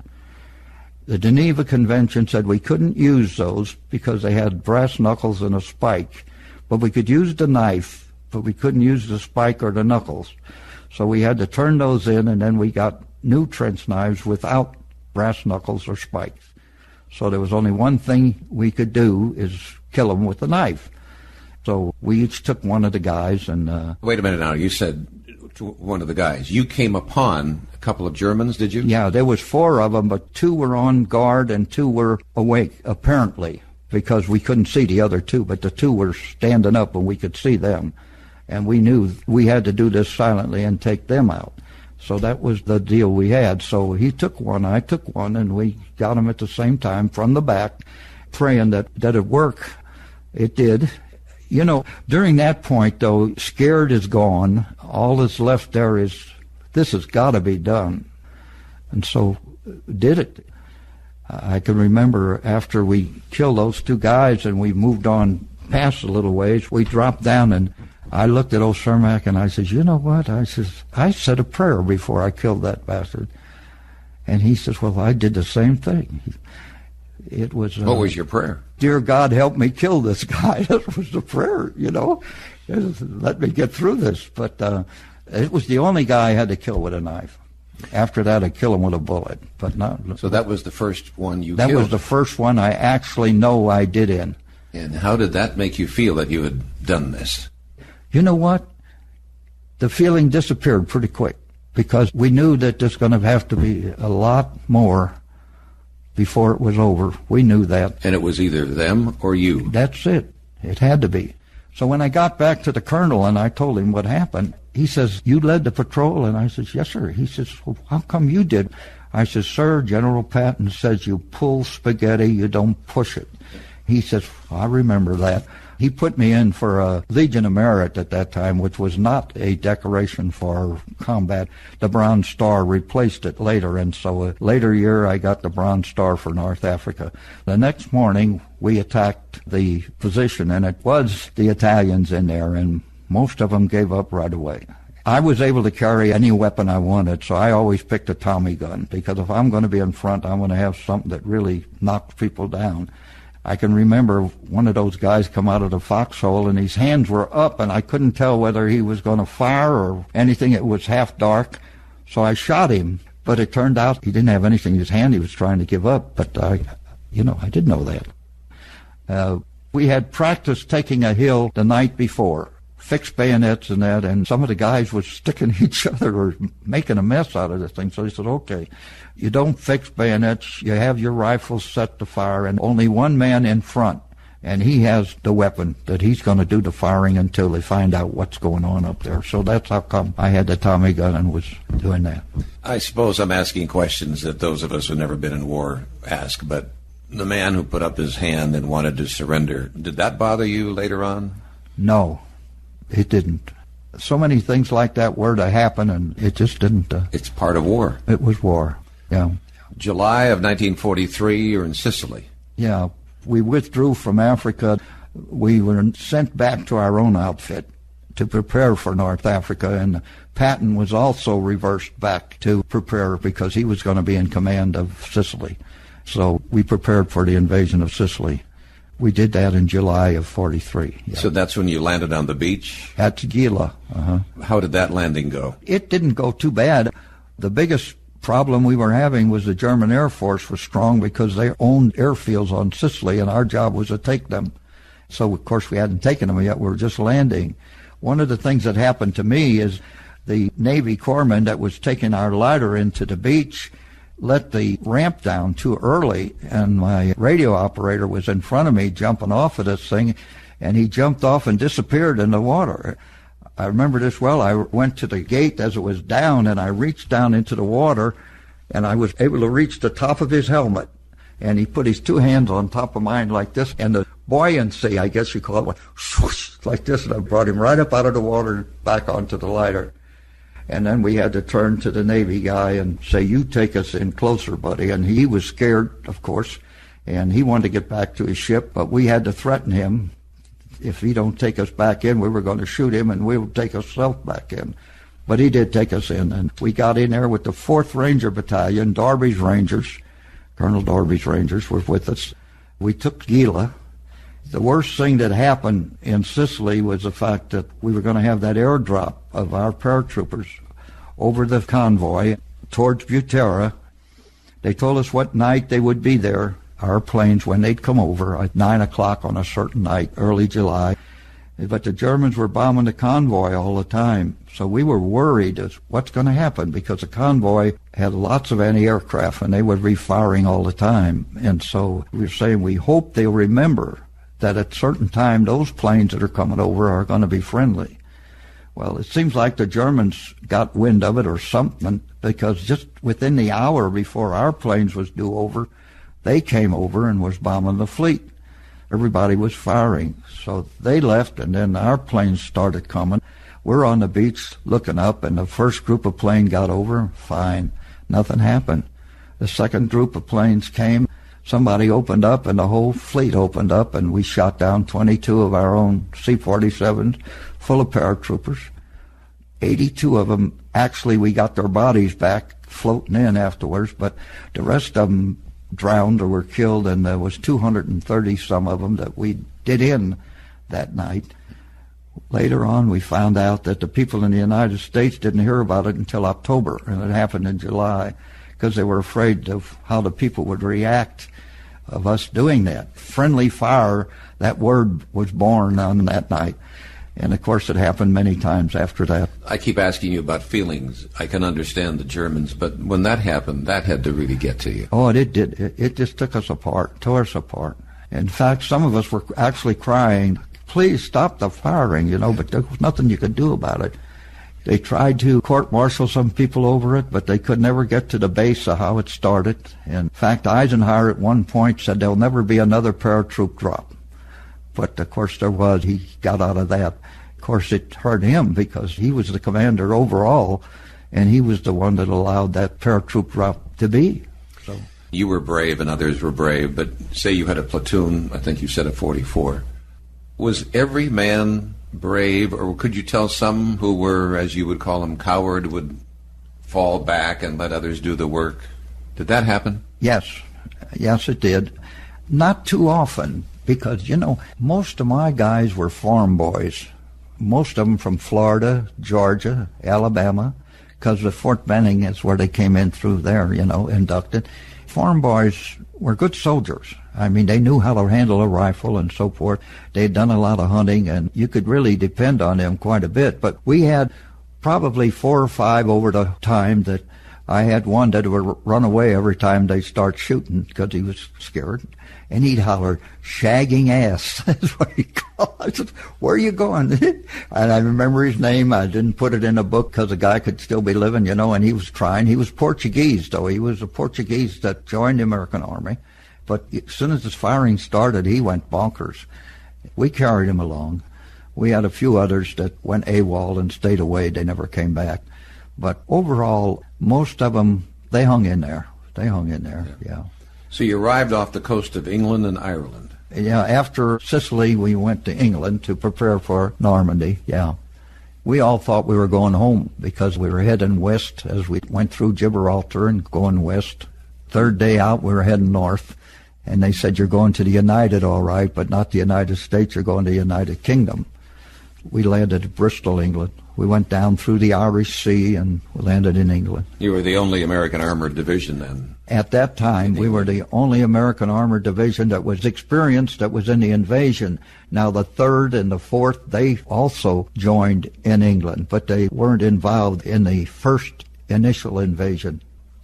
The Geneva Convention said we couldn't use those because they had brass knuckles and a spike, but we could use the knife, but we couldn't use the spike or the knuckles. So we had to turn those in, and then we got new trench knives without brass knuckles or spikes. So there was only one thing we could do, is kill them with a knife. So we each took one of the guys and... Wait a minute now. You said to one of the guys. You came upon a couple of Germans, did you? Yeah, there was 4 of them, but 2 were on guard and 2 were awake, apparently, because we couldn't see the other 2, but the 2 were standing up and we could see them. And we knew we had to do this silently and take them out. So that was the deal we had. So he took one, I took one, and we got them at the same time from the back, praying that it'd work. It did. You know, during that point, though, scared is gone. All that's left there is, this has got to be done. And so did it. I can remember after we killed those 2 guys and we moved on past a little ways, we dropped down and I looked at old Cermak and I says, you know what? I said a prayer before I killed that bastard. And he says, well, I did the same thing. It was... what was your prayer? Dear God, help me kill this guy. That was the prayer, you know. Let me get through this. But it was the only guy I had to kill with a knife. After that, I killed him with a bullet. But not. So that was the first one you killed? That was the first one I actually know I did in. And how did that make you feel that you had done this? You know what? The feeling disappeared pretty quick, because we knew that there's going to have to be a lot more before it was over. We knew that. And it was either them or you. That's it. It had to be. So when I got back to the colonel and I told him what happened, he says, you led the patrol? And I says, yes, sir. He says, well, how come you did? I says, sir, General Patton says you pull spaghetti, you don't push it. He says, I remember that. He put me in for a Legion of Merit at that time, which was not a decoration for combat. The Bronze Star replaced it later, and so a later year I got the Bronze Star for North Africa. The next morning we attacked the position, and it was the Italians in there, and most of them gave up right away. I was able to carry any weapon I wanted, so I always picked a Tommy gun, because if I'm going to be in front, I want to have something that really knocks people down. I can remember one of those guys come out of the foxhole and his hands were up and I couldn't tell whether he was going to fire or anything. It was half dark. So I shot him, but it turned out he didn't have anything in his hand. He was trying to give up, but I didn't know that. We had practiced taking a hill the night before, fixed bayonets and that, and some of the guys was sticking each other or making a mess out of this thing. So he said, okay, you don't fix bayonets, you have your rifles set to fire, and only one man in front, and he has the weapon that he's going to do the firing until they find out what's going on up there. So that's how come I had the Tommy gun and was doing that. I suppose I'm asking questions that those of us who've never been in war ask, but the man who put up his hand and wanted to surrender, did that bother you later on? No, it didn't. So many things like that were to happen, and it just didn't. It's part of war. It was war, yeah. July of 1943, you're in Sicily. Yeah, we withdrew from Africa. We were sent back to our own outfit to prepare for North Africa, and Patton was also reversed back to prepare because he was going to be in command of Sicily. So we prepared for the invasion of Sicily. We did that in July of 43. Yeah. So that's when you landed on the beach? At Gila. How did that landing go? It didn't go too bad. The biggest problem we were having was the German Air Force was strong because they owned airfields on Sicily, and our job was to take them. So, of course, we hadn't taken them yet. We were just landing. One of the things that happened to me is the Navy corpsman that was taking our lighter into the beach let the ramp down too early, and my radio operator was in front of me jumping off of this thing, and he jumped off and disappeared in the water. I remember this well. I went to the gate as it was down, and I reached down into the water, and I was able to reach the top of his helmet, and he put his two hands on top of mine like this, and the buoyancy, I guess you call it, went swoosh, like this, and I brought him right up out of the water back onto the lighter. And then we had to turn to the Navy guy and say, you take us in closer, buddy. And he was scared, of course, and he wanted to get back to his ship, but we had to threaten him. If he don't take us back in, we were going to shoot him, and we would take ourselves back in. But he did take us in, and we got in there with the 4th Ranger Battalion. Darby's Rangers, Colonel Darby's Rangers were with us. We took Gila. The worst thing that happened in Sicily was the fact that we were going to have that airdrop of our paratroopers over the convoy towards Butera. They told us what night they would be there, our planes, when they'd come over at 9 o'clock on a certain night, early July. But the Germans were bombing the convoy all the time, so we were worried as what's going to happen, because the convoy had lots of anti-aircraft, and they would be firing all the time. And so we were saying, we hope they'll remember that at a certain time those planes that are coming over are going to be friendly. Well, it seems like the Germans got wind of it or something, because just within the hour before our planes was due over, they came over and was bombing the fleet. Everybody was firing. So they left, and then our planes started coming. We're on the beach looking up, and the first group of planes got over, fine. Nothing happened. The second group of planes came. Somebody opened up, and the whole fleet opened up, and we shot down 22 of our own C-47s full of paratroopers. 82 of them, actually, we got their bodies back floating in afterwards, but the rest of them drowned or were killed, and there was 230 some of them that we did in that night. Later on, we found out that the people in the United States didn't hear about it until October, and it happened in July, because they were afraid of how the people would react of us doing that. Friendly fire, that word was born on that night. And, of course, it happened many times after that. I keep asking you about feelings. I can understand the Germans, but when that happened, that had to really get to you. Oh, it did. It just took us apart, tore us apart. In fact, some of us were actually crying, please stop the firing, but there was nothing you could do about it. They tried to court-martial some people over it, but they could never get to the base of how it started. In fact, Eisenhower at one point said there'll never be another paratroop drop. But, of course, there was. He got out of that. Of course, it hurt him because he was the commander overall, and he was the one that allowed that paratroop drop to be. So you were brave and others were brave, but say you had a platoon, I think you said of 44. Was every man brave, or could you tell some who were, as you would call them, coward, would fall back and let others do the work? Did that happen? Yes, it did. Not too often, because, most of my guys were farm boys. Most of them from Florida, Georgia, Alabama, because the Fort Benning is where they came in through there, inducted. Farm boys were good soldiers. I mean, they knew how to handle a rifle and so forth. They'd done a lot of hunting, and you could really depend on them quite a bit. But we had probably 4 or 5 over the time that I had one that would run away every time they start shooting because he was scared. And he'd holler, "Shagging ass." That's what he called it. I said, "Where are you going?" And I remember his name. I didn't put it in a book because the guy could still be living, you know, and he was trying. He was Portuguese, though. He was a Portuguese that joined the American Army. But as soon as his firing started, he went bonkers. We carried him along. We had a few others that went AWOL and stayed away. They never came back. But overall, most of them, they hung in there. Yeah. So you arrived off the coast of England and Ireland. Yeah, after Sicily, we went to England to prepare for Normandy, yeah. We all thought we were going home because we were heading west as we went through Gibraltar and going west. Third day out, we were heading north, and they said, "You're going to the United, all right, but not the United States, you're going to the United Kingdom." We landed at Bristol, England. We went down through the Irish Sea and we landed in England. You were the only American Armored Division then? At that time, we were the only American Armored Division that was experienced, that was in the invasion. Now, the 3rd and the 4th, they also joined in England, but they weren't involved in the first initial invasion.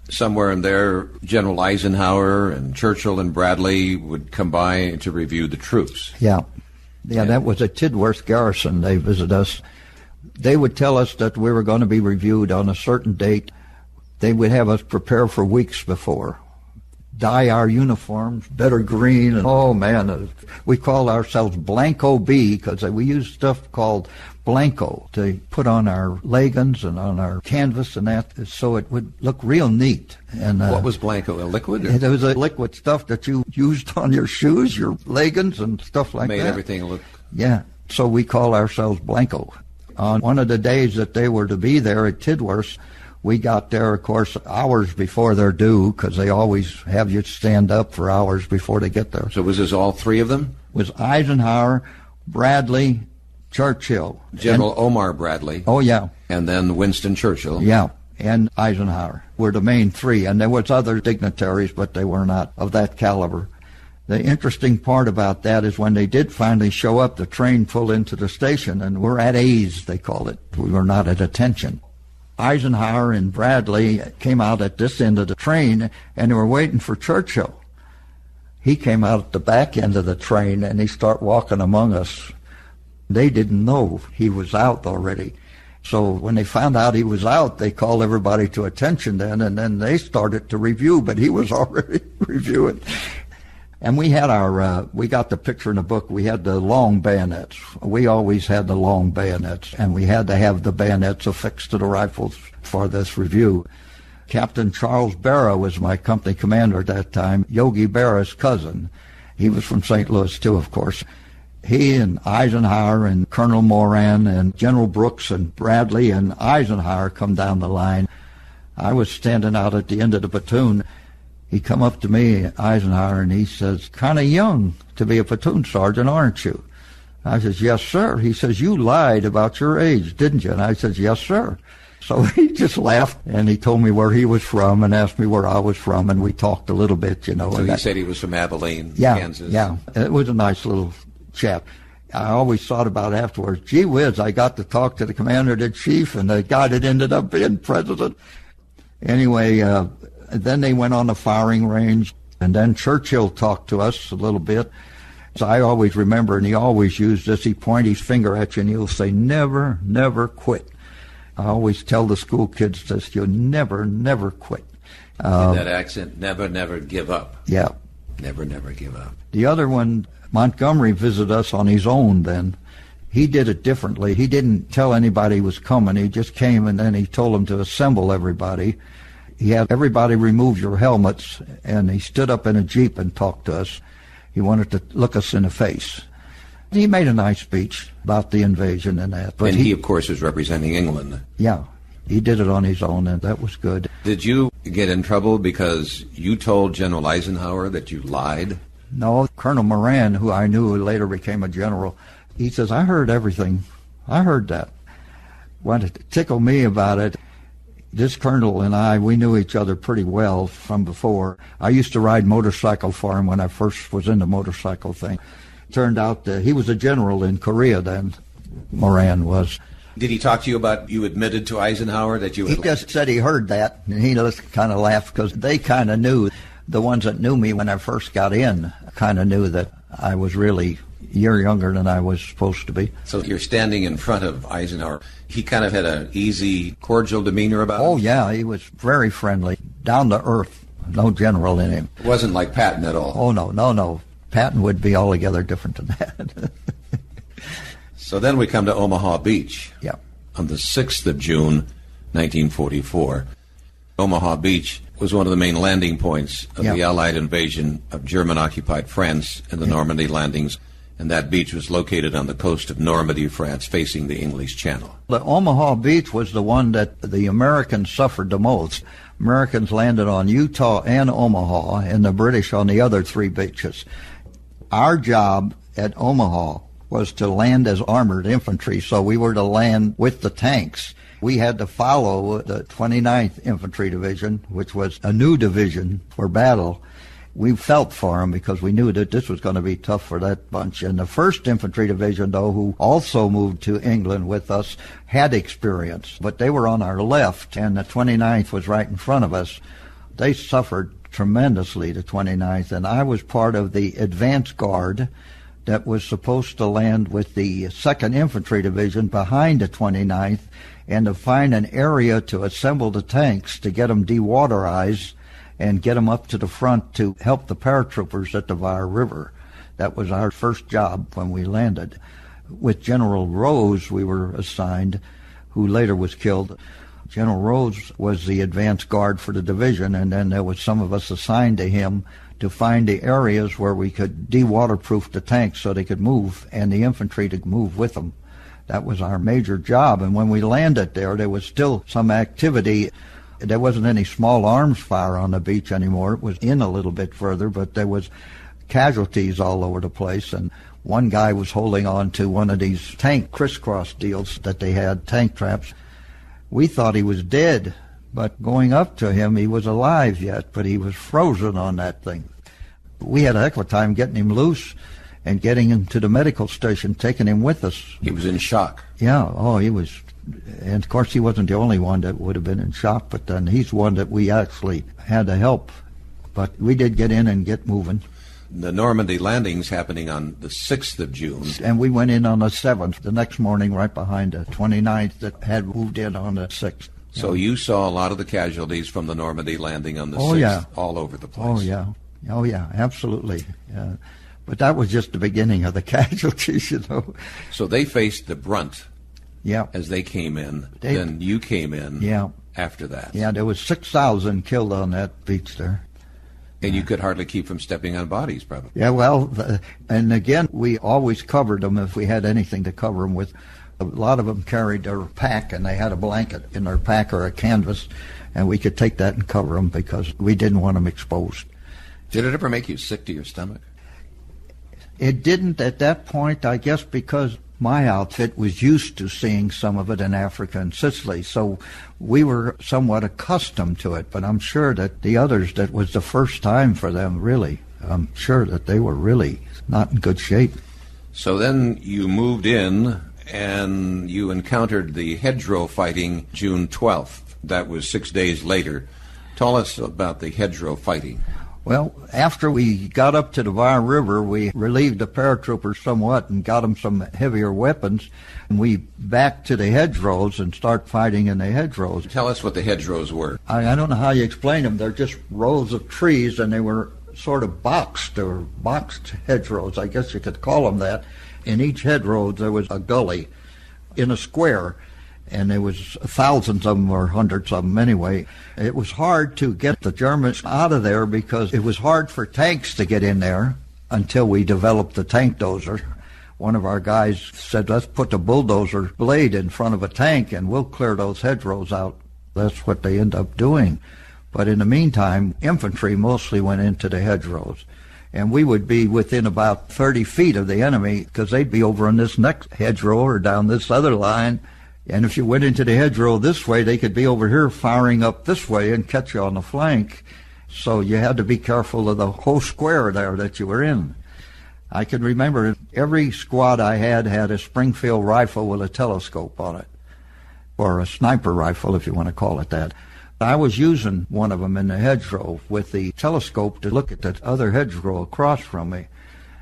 Somewhere in there, General Eisenhower and Churchill and Bradley would come by to review the troops. Yeah, that was at Tidworth Garrison. They visited us. They would tell us that we were going to be reviewed on a certain date. They would have us prepare for weeks before, dye our uniforms better green. And, oh, man, we called ourselves Blanco B because we used stuff called Blanco to put on our leggings and on our canvas and that, so it would look real neat. And what was Blanco, a liquid? It was a liquid stuff that you used on your shoes, your leggings, and stuff like that. Made everything look... Yeah, so we call ourselves Blanco. On one of the days that they were to be there at Tidworth, we got there, of course, hours before they're due, because they always have you stand up for hours before they get there. So was this all 3 of them? It was Eisenhower, Bradley, Churchill. General Omar Bradley. Oh, yeah. And then Winston Churchill. Yeah, and Eisenhower were the main 3. And there was other dignitaries, but they were not of that caliber. The interesting part about that is when they did finally show up, the train pulled into the station, and we're at ease, they called it. We were not at attention. Eisenhower and Bradley came out at this end of the train, and they were waiting for Churchill. He came out at the back end of the train, and he started walking among us. They didn't know he was out already. So when they found out he was out, they called everybody to attention then, and then they started to review, but he was already reviewing. And we had we got the picture in the book, we had the long bayonets. We always had the long bayonets, and we had to have the bayonets affixed to the rifles for this review. Captain Charles Barra was my company commander at that time, Yogi Berra's cousin. He was from St. Louis, too, of course. He and Eisenhower and Colonel Moran and General Brooks and Bradley and Eisenhower come down the line. I was standing out at the end of the platoon. He come up to me, Eisenhower, and he says, "Kind of young to be a platoon sergeant, aren't you?" I says, "Yes, sir." He says, "You lied about your age, didn't you?" And I says, "Yes, sir." So he just laughed, and he told me where he was from and asked me where I was from, and we talked a little bit, you know. So he said he was from Abilene, yeah, Kansas. Yeah, it was a nice little chap. I always thought about afterwards, gee whiz, I got to talk to the commander-in-chief and the guy that ended up being president. Anyway, then they went on the firing range, and then Churchill talked to us a little bit. So I always remember, and he always used this, he'd point his finger at you and he'll say, "Never, never quit." I always tell the school kids this, you never, never quit. In that accent, never, never give up. Yeah. Never, never give up. The other one, Montgomery visited us on his own then. He did it differently. He didn't tell anybody he was coming. He just came, and then he told them to assemble everybody. He had everybody remove your helmets, and he stood up in a Jeep and talked to us. He wanted to look us in the face. He made a nice speech about the invasion and that. But and he, of course, is representing England. Yeah, he did it on his own, and that was good. Did you get in trouble because you told General Eisenhower that you lied? No, Colonel Moran, who I knew who later became a general, he says, "I heard everything. I heard that." Wanted to tickle me about it. This colonel and I, we knew each other pretty well from before. I used to ride motorcycle for him when I first was in the motorcycle thing. Turned out that he was a general in Korea then, Moran was. Did he talk to you about, you admitted to Eisenhower that you had... He just said he heard that, and he just kind of laughed because they kind of knew, the ones that knew me when I first got in, kind of knew that I was really a year younger than I was supposed to be. So you're standing in front of Eisenhower. He kind of had an easy, cordial demeanor about him? Oh, yeah, he was very friendly, down to earth, no general in him. It wasn't like Patton at all? Oh, no. Patton would be altogether different than that. So then we come to Omaha Beach. Yeah. On the 6th of June, 1944. Omaha Beach was one of the main landing points of the Allied invasion of German-occupied France and the Normandy landings, and that beach was located on the coast of Normandy, France, facing the English Channel. The Omaha Beach was the one that the Americans suffered the most. Americans landed on Utah and Omaha, and the British on the other three beaches. Our job at Omaha was to land as armored infantry, so we were to land with the tanks. We had to follow the 29th Infantry Division, which was a new division for battle. We felt for them because we knew that this was going to be tough for that bunch. And the 1st Infantry Division, though, who also moved to England with us, had experience, but they were on our left, and the 29th was right in front of us. They suffered tremendously, the 29th, and I was part of the advance guard that was supposed to land with the 2nd Infantry Division behind the 29th and to find an area to assemble the tanks to get them dewaterized and get them up to the front to help the paratroopers at the Wye River. That was our first job when we landed. With General Rose, we were assigned, who later was killed. General Rose was the advance guard for the division, and then there was some of us assigned to him to find the areas where we could de-waterproof the tanks so they could move, and the infantry to move with them. That was our major job, and when we landed there was still some activity. There wasn't any small arms fire on the beach anymore. It was in a little bit further, but there was casualties all over the place, and one guy was holding on to one of these tank crisscross deals that they had, tank traps. We thought he was dead, but going up to him, he was alive yet, but he was frozen on that thing. We had a heck of a time getting him loose and getting him to the medical station, taking him with us. He was in shock. Yeah, he was. And of course, he wasn't the only one that would have been in shock, but then he's one that we actually had to help. But we did get in and get moving. The Normandy landings happening on the 6th of June. And we went in on the 7th, the next morning, right behind the 29th that had moved in on the 6th. So you saw a lot of the casualties from the Normandy landing on the 6th all over the place. Oh, yeah, absolutely. But that was just the beginning of the casualties, So they faced the brunt as they came in. Then you came in after that. Yeah, there was 6,000 killed on that beach there. And you could hardly keep from stepping on bodies, probably. Yeah, well, and again, we always covered them if we had anything to cover them with. A lot of them carried their pack, and they had a blanket in their pack or a canvas, and we could take that and cover them because we didn't want them exposed. Did it ever make you sick to your stomach? It didn't at that point, I guess, because my outfit was used to seeing some of it in Africa and Sicily, so we were somewhat accustomed to it. But I'm sure that the others, that was the first time for them, really. I'm sure that they were really not in good shape. So then you moved in and you encountered the hedgerow fighting June 12th. That was 6 days later. Tell us about the hedgerow fighting. Well, after we got up to the Wye River, we relieved the paratroopers somewhat and got them some heavier weapons. And we backed to the hedgerows and start fighting in the hedgerows. Tell us what the hedgerows were. I don't know how you explain them. They're just rows of trees, and they were sort of boxed. They were boxed hedgerows, I guess you could call them that. In each hedgerow, there was a gully in a square. And there was thousands of them, or hundreds of them anyway. It was hard to get the Germans out of there because it was hard for tanks to get in there until we developed the tank dozer. One of our guys said, let's put the bulldozer blade in front of a tank and we'll clear those hedgerows out. That's what they end up doing. But in the meantime, infantry mostly went into the hedgerows. And we would be within about 30 feet of the enemy because they'd be over in this next hedgerow or down this other line. And if you went into the hedgerow this way, they could be over here firing up this way and catch you on the flank. So you had to be careful of the whole square there that you were in. I can remember every squad I had a Springfield rifle with a telescope on it, or a sniper rifle, if you want to call it that. I was using one of them in the hedgerow with the telescope to look at the other hedgerow across from me.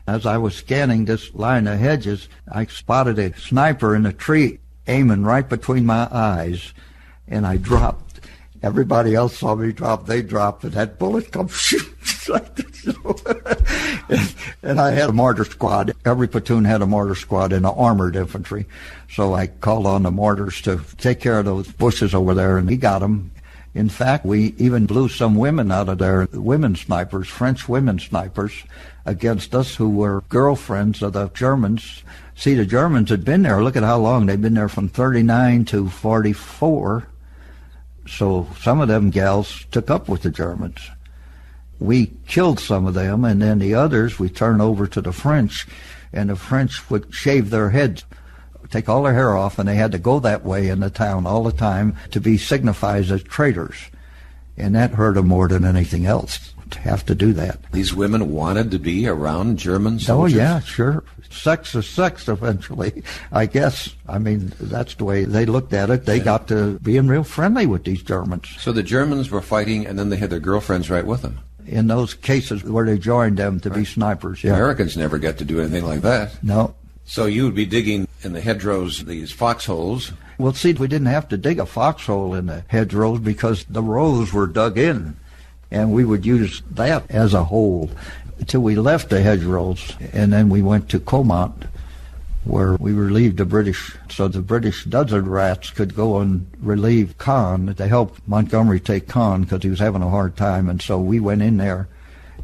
As I was scanning this line of hedges, I spotted a sniper in a tree aiming right between my eyes, and I dropped. Everybody else saw me drop, they dropped, and that bullet comes like this, you know. And I had a mortar squad. Every platoon had a mortar squad in the Armored Infantry. So I called on the mortars to take care of those bushes over there, and he got them. In fact, we even blew some women out of there, women snipers, French women snipers, against us who were girlfriends of the Germans. See, the Germans had been there. Look at how long. They'd been there from 39 to 44. So some of them gals took up with the Germans. We killed some of them, and then the others we turned over to the French, and the French would shave their heads, take all their hair off, and they had to go that way in the town all the time to be signified as traitors. And that hurt them more than anything else, to have to do that. These women wanted to be around German soldiers? Oh, yeah, sure. Sex is sex eventually, I guess. I mean, that's the way they looked at it. They got to being real friendly with these Germans. So the Germans were fighting, and then they had their girlfriends right with them? In those cases where they joined them to be snipers, yeah. Americans never get to do anything like that. No. So you would be digging in the hedgerows these foxholes. Well, see, we didn't have to dig a foxhole in the hedgerows because the rows were dug in, and we would use that as a hole until we left the hedgerows, and then we went to Comont, where we relieved the British, so the British desert rats could go and relieve Conn to help Montgomery take Conn because he was having a hard time, and so we went in there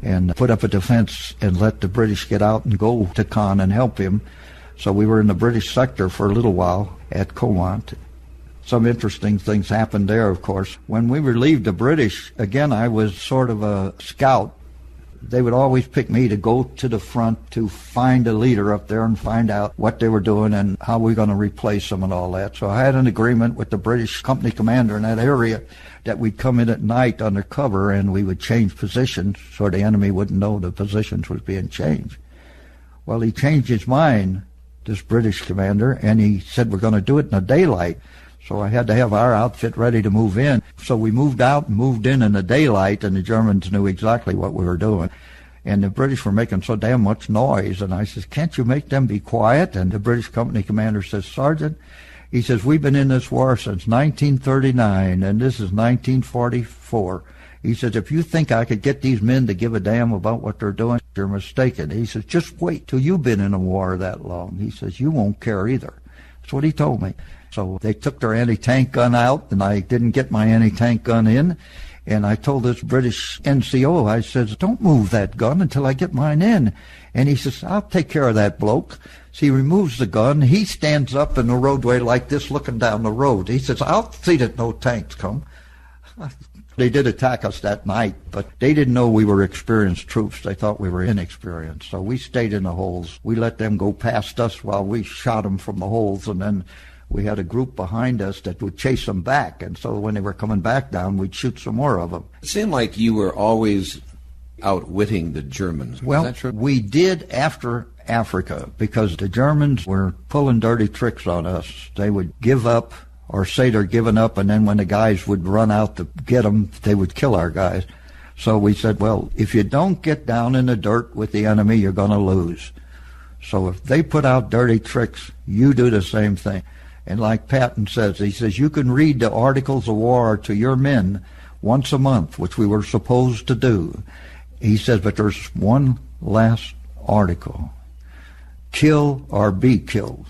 and put up a defense and let the British get out and go to Conn and help him. So we were in the British sector for a little while at Comont. Some interesting things happened there, of course. When we relieved the British, again, I was sort of a scout. They would always pick me to go to the front to find a leader up there and find out what they were doing and how we were going to replace them and all that. So I had an agreement with the British company commander in that area that we'd come in at night under cover and we would change positions so the enemy wouldn't know the positions was being changed. Well, he changed his mind, this British commander, and he said we're going to do it in the daylight. So I had to have our outfit ready to move in. So we moved out and moved in the daylight, and the Germans knew exactly what we were doing. And the British were making so damn much noise. And I says, can't you make them be quiet? And the British company commander says, Sergeant, he says, we've been in this war since 1939, and this is 1944. He says, if you think I could get these men to give a damn about what they're doing, you're mistaken. He says, just wait till you've been in a war that long. He says, you won't care either. That's what he told me. So they took their anti-tank gun out, and I didn't get my anti-tank gun in. And I told this British NCO, I says, don't move that gun until I get mine in. And he says, I'll take care of that bloke. So he removes the gun. He stands up in the roadway like this, looking down the road. He says, I'll see that no tanks come. They did attack us that night, but they didn't know we were experienced troops. They thought we were inexperienced. So we stayed in the holes. We let them go past us while we shot them from the holes, and then we had a group behind us that would chase them back. And so when they were coming back down, we'd shoot some more of them. It seemed like you were always outwitting the Germans. Well, is that true? We did after Africa because the Germans were pulling dirty tricks on us. They would give up or say they're giving up, and then when the guys would run out to get them, they would kill our guys. So we said, well, if you don't get down in the dirt with the enemy, you're going to lose. So if they put out dirty tricks, you do the same thing. And like Patton says, he says, you can read the articles of war to your men once a month, which we were supposed to do. He says, but there's one last article. Kill or be killed.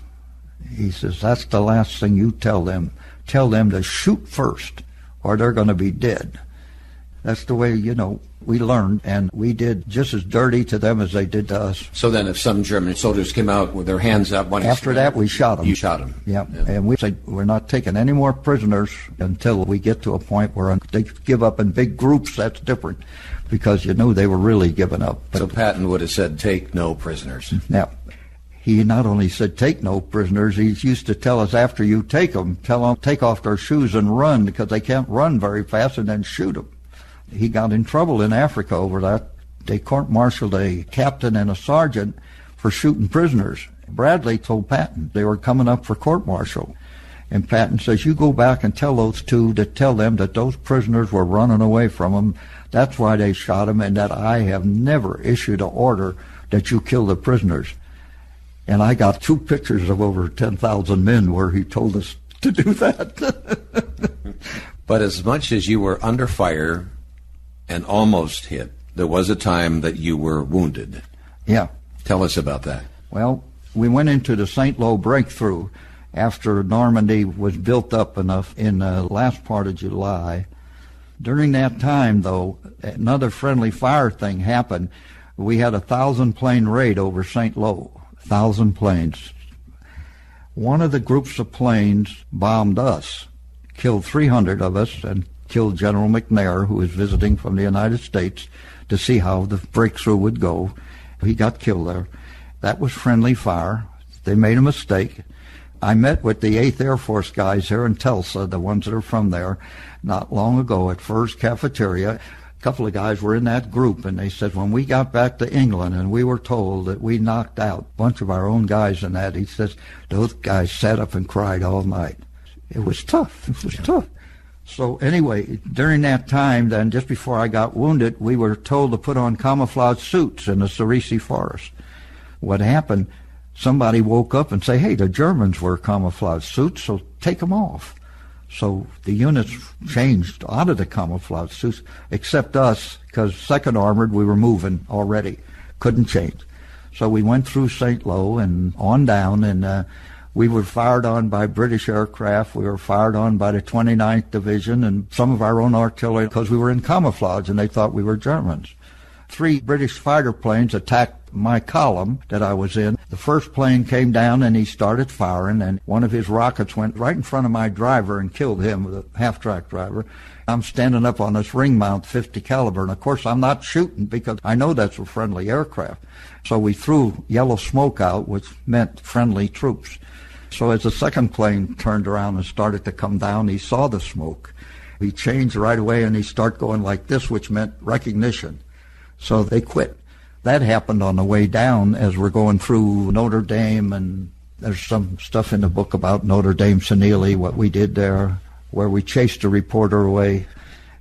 He says, that's the last thing you tell them. Tell them to shoot first, or they're going to be dead. That's the way, we learned, and we did just as dirty to them as they did to us. So then if some German soldiers came out with their hands up... After that, we shot them. You shot them. Yeah, and we said, we're not taking any more prisoners until we get to a point where they give up in big groups. That's different, because they were really giving up. So Patton would have said, take no prisoners. Yeah. he not only said take no prisoners, he used to tell us after you take them, tell them take off their shoes and run, because they can't run very fast, and then shoot them. He got in trouble in Africa over that. They court-martialed a captain and a sergeant for shooting prisoners. Bradley told Patton they were coming up for court-martial. And Patton says, you go back and tell those two to tell them that those prisoners were running away from them. That's why they shot them, and that I have never issued an order that you kill the prisoners. And I got 2 pictures of over 10,000 men where he told us to do that. But as much as you were under fire and almost hit, there was a time that you were wounded. Yeah. Tell us about that. Well, we went into the St. Lo breakthrough after Normandy was built up enough in the last part of July. During that time, though, another friendly fire thing happened. We had a 1,000-plane raid over St. Lo. 1,000 planes. One of the groups of planes bombed us, killed 300 of us, and killed General McNair, who was visiting from the United States to see how the breakthrough would go. He got killed there. That was friendly fire. They made a mistake. I met with the 8th Air Force guys here in Tulsa, the ones that are from there, not long ago at Furr's Cafeteria. A couple of guys were in that group, and they said when we got back to England and we were told that we knocked out a bunch of our own guys in that, he says, those guys sat up and cried all night. It was tough. It was tough. So anyway, during that time, then, just before I got wounded, we were told to put on camouflage suits in the Sicily forest. What happened, somebody woke up and say, hey, the Germans wear camouflage suits, so take them off. So the units changed out of the camouflage suits, except us, because 2nd Armored, we were moving already. Couldn't change. So we went through St. Lo and on down, and we were fired on by British aircraft. We were fired on by the 29th Division and some of our own artillery, because we were in camouflage, and they thought we were Germans. 3 British fighter planes attacked my column that I was in. The first plane came down and he started firing, and one of his rockets went right in front of my driver and killed him, the half-track driver. I'm standing up on this ring mount 50 caliber, and of course I'm not shooting because I know that's a friendly aircraft. So we threw yellow smoke out, which meant friendly troops. So as the second plane turned around and started to come down, he saw the smoke. He changed right away and he started going like this, which meant recognition. So they quit. That happened on the way down as we're going through Notre Dame, and there's some stuff in the book about Notre Dame Senile, what we did there, where we chased a reporter away.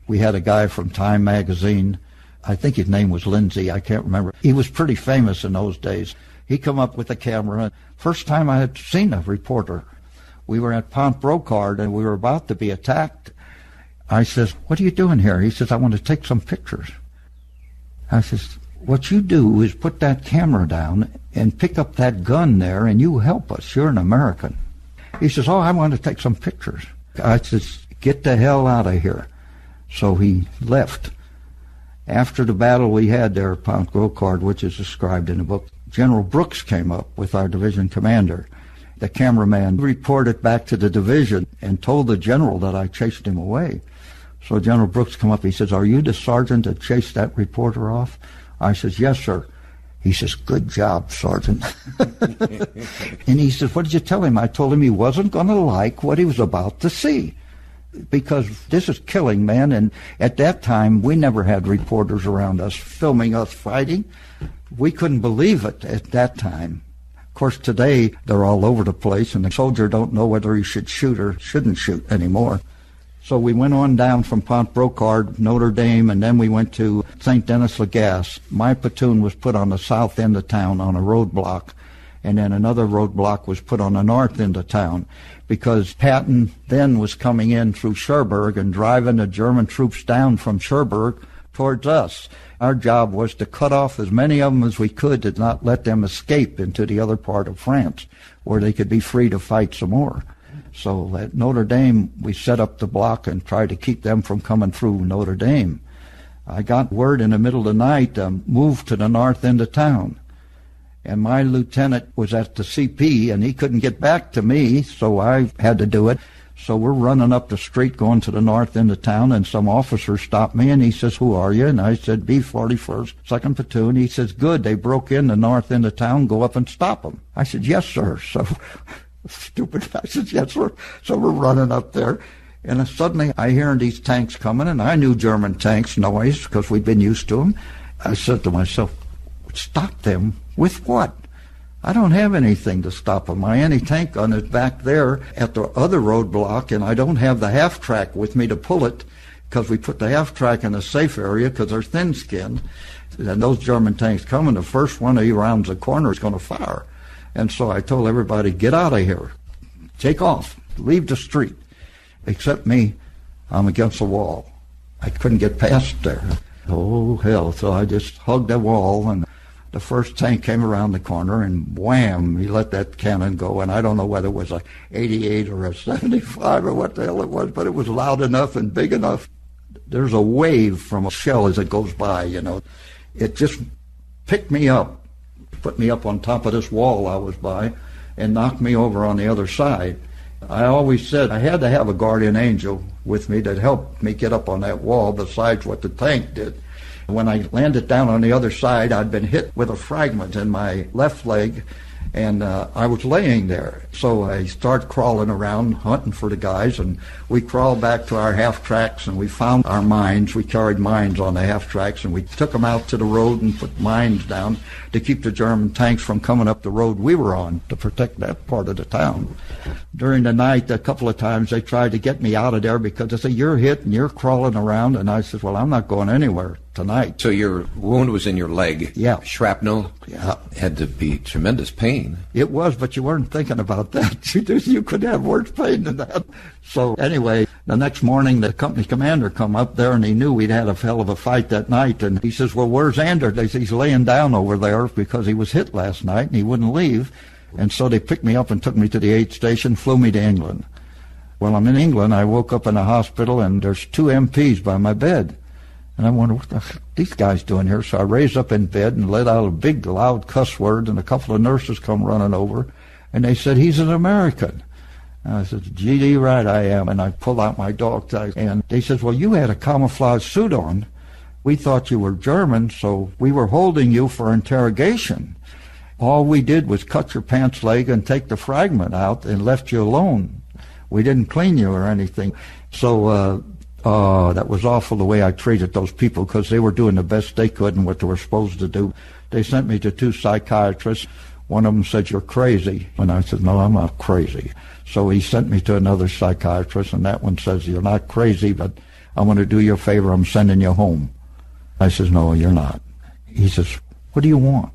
We had a guy from Time magazine. I think his name was Lindsay. I can't remember. He was pretty famous in those days. He come up with a camera. First time I had seen a reporter. We were at Pont Brocard, and we were about to be attacked. I says, what are you doing here? He says, I want to take some pictures. I says, what you do is put that camera down and pick up that gun there, and you help us. You're an American. He says, oh, I want to take some pictures. I says, get the hell out of here. So he left. After the battle we had there at Pont Brocard, which is described in the book, General Brooks came up with our division commander. The cameraman reported back to the division and told the general that I chased him away. So General Brooks come up. He says, are you the sergeant that chased that reporter off? I says, yes, sir. He says, good job, Sergeant. And he says, what did you tell him? I told him he wasn't going to like what he was about to see, because this is killing, man. And at that time, we never had reporters around us filming us fighting. We couldn't believe it at that time. Of course, today, they're all over the place, and the soldier don't know whether he should shoot or shouldn't shoot anymore. So we went on down from Pont Brocard, Notre Dame, and then we went to St. Denis-le-Gas. My platoon was put on the south end of town on a roadblock, and then another roadblock was put on the north end of town, because Patton then was coming in through Cherbourg and driving the German troops down from Cherbourg towards us. Our job was to cut off as many of them as we could to not let them escape into the other part of France, where they could be free to fight some more. So at Notre Dame, we set up the block and tried to keep them from coming through Notre Dame. I got word in the middle of the night to move to the north end of town. And my lieutenant was at the CP, and he couldn't get back to me, so I had to do it. So we're running up the street going to the north end of town, and some officer stopped me, and he says, "Who are you?" And I said, "B-41st, 2nd Platoon." He says, "Good, they broke in the north end of town. Go up and stop them." I said, "Yes, sir." So stupid. I said, "Yes, sir." So we're running up there, and suddenly I hear these tanks coming, and I knew German tanks noise because we'd been used to them. I said to myself, "Stop them with what? I don't have anything to stop them. My anti-tank gun is back there at the other roadblock, and I don't have the half-track with me to pull it because we put the half-track in a safe area because they're thin-skinned. And those German tanks coming, the first one of you rounds the corner is going to fire." And so I told everybody, "Get out of here. Take off. Leave the street." Except me, I'm against the wall. I couldn't get past there. Oh, hell. So I just hugged the wall, and the first tank came around the corner, and wham, he let that cannon go. And I don't know whether it was a 88 or a 75 or what the hell it was, but it was loud enough and big enough. There's a wave from a shell as it goes by, you know. It just picked me up, put me up on top of this wall I was by, and knocked me over on the other side. I always said I had to have a guardian angel with me that helped me get up on that wall besides what the tank did. When I landed down on the other side, I'd been hit with a fragment in my left leg, and I was laying there. So I started crawling around, hunting for the guys, and we crawled back to our half-tracks, and we found our mines. We carried mines on the half-tracks, and we took them out to the road and put mines down to keep the German tanks from coming up the road we were on to protect that part of the town. During the night, a couple of times, they tried to get me out of there because they said, "You're hit and you're crawling around." And I said, "Well, I'm not going anywhere tonight." So your wound was in your leg? Yeah. Shrapnel? Yeah. Had to be tremendous pain. It was, but you weren't thinking about that. You could have worse pain than that. So anyway, the next morning, the company commander come up there, and he knew we'd had a hell of a fight that night. And he says, "Well, where's Andert?" They said, "He's laying down over there because he was hit last night, and he wouldn't leave." And so they picked me up and took me to the aid station, flew me to England. Well, I'm in England. I woke up in a hospital, and there's 2 MPs by my bed. And I wonder, what the heck are these guys doing here? So I raised up in bed and let out a big, loud cuss word, and a couple of nurses come running over, and they said, "He's an American." And I said, "GD right I am." And I pulled out my dog tag, and they said, "Well, you had a camouflage suit on. We thought you were German, so we were holding you for interrogation. All we did was cut your pants leg and take the fragment out and left you alone. We didn't clean you or anything." So that was awful the way I treated those people because they were doing the best they could and what they were supposed to do. They sent me to 2 psychiatrists. One of them said, "You're crazy." And I said, "No, I'm not crazy." So he sent me to another psychiatrist, and that one says, "You're not crazy, but I'm going to do you a favor. I'm sending you home." I says, "No, you're not." He says, "What do you want?"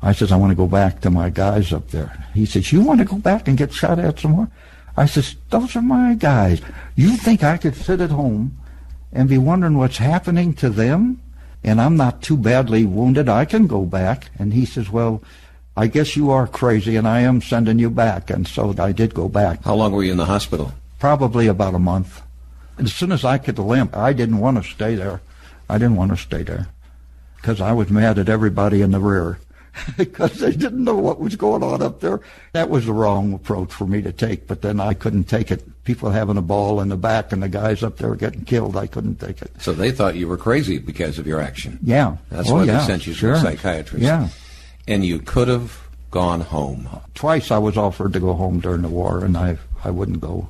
I says, "I want to go back to my guys up there." He says, "You want to go back and get shot at some more?" I says, "Those are my guys. You think I could sit at home and be wondering what's happening to them? And I'm not too badly wounded. I can go back." And he says, "Well, I guess you are crazy, and I am sending you back." And so I did go back. How long were you in the hospital? Probably about a month. And as soon as I could limp, I didn't want to stay there. I didn't want to stay there because I was mad at everybody in the rear. Because they didn't know what was going on up there. That was the wrong approach for me to take, but then I couldn't take it. People having a ball in the back and the guys up there getting killed, I couldn't take it. So they thought you were crazy because of your action. Yeah. That's why they sent you to a psychiatrist. Yeah. And you could have gone home. Twice I was offered to go home during the war, and I wouldn't go.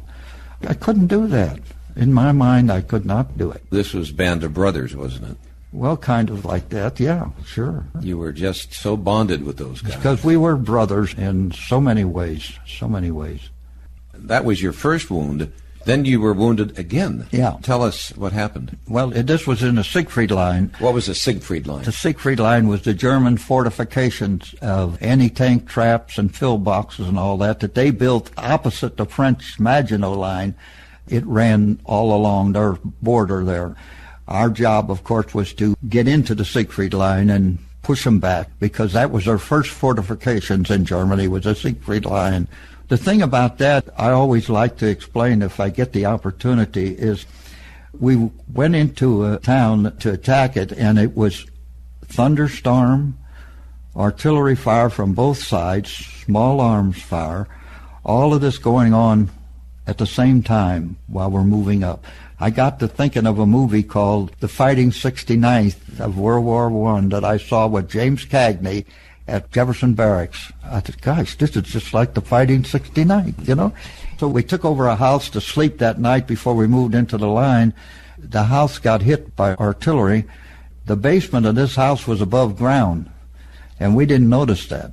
I couldn't do that. In my mind, I could not do it. This was Band of Brothers, wasn't it? Well, kind of like that, yeah, sure. You were just so bonded with those guys. Because we were brothers in so many ways, so many ways. That was your first wound. Then you were wounded again. Yeah. Tell us what happened. Well, this was in the Siegfried Line. What was the Siegfried Line? The Siegfried Line was the German fortifications of anti-tank traps and fill boxes and all that they built opposite the French Maginot Line. It ran all along their border there. Our job, of course, was to get into the Siegfried Line and push them back because that was their first fortifications in Germany, was the Siegfried Line. The thing about that, I always like to explain if I get the opportunity, is we went into a town to attack it, and it was thunderstorm, artillery fire from both sides, small arms fire, all of this going on at the same time while we're moving up. I got to thinking of a movie called The Fighting 69th of World War I that I saw with James Cagney at Jefferson Barracks. I thought, gosh, this is just like The Fighting 69th, you know? So we took over a house to sleep that night before we moved into the line. The house got hit by artillery. The basement of this house was above ground, and we didn't notice that.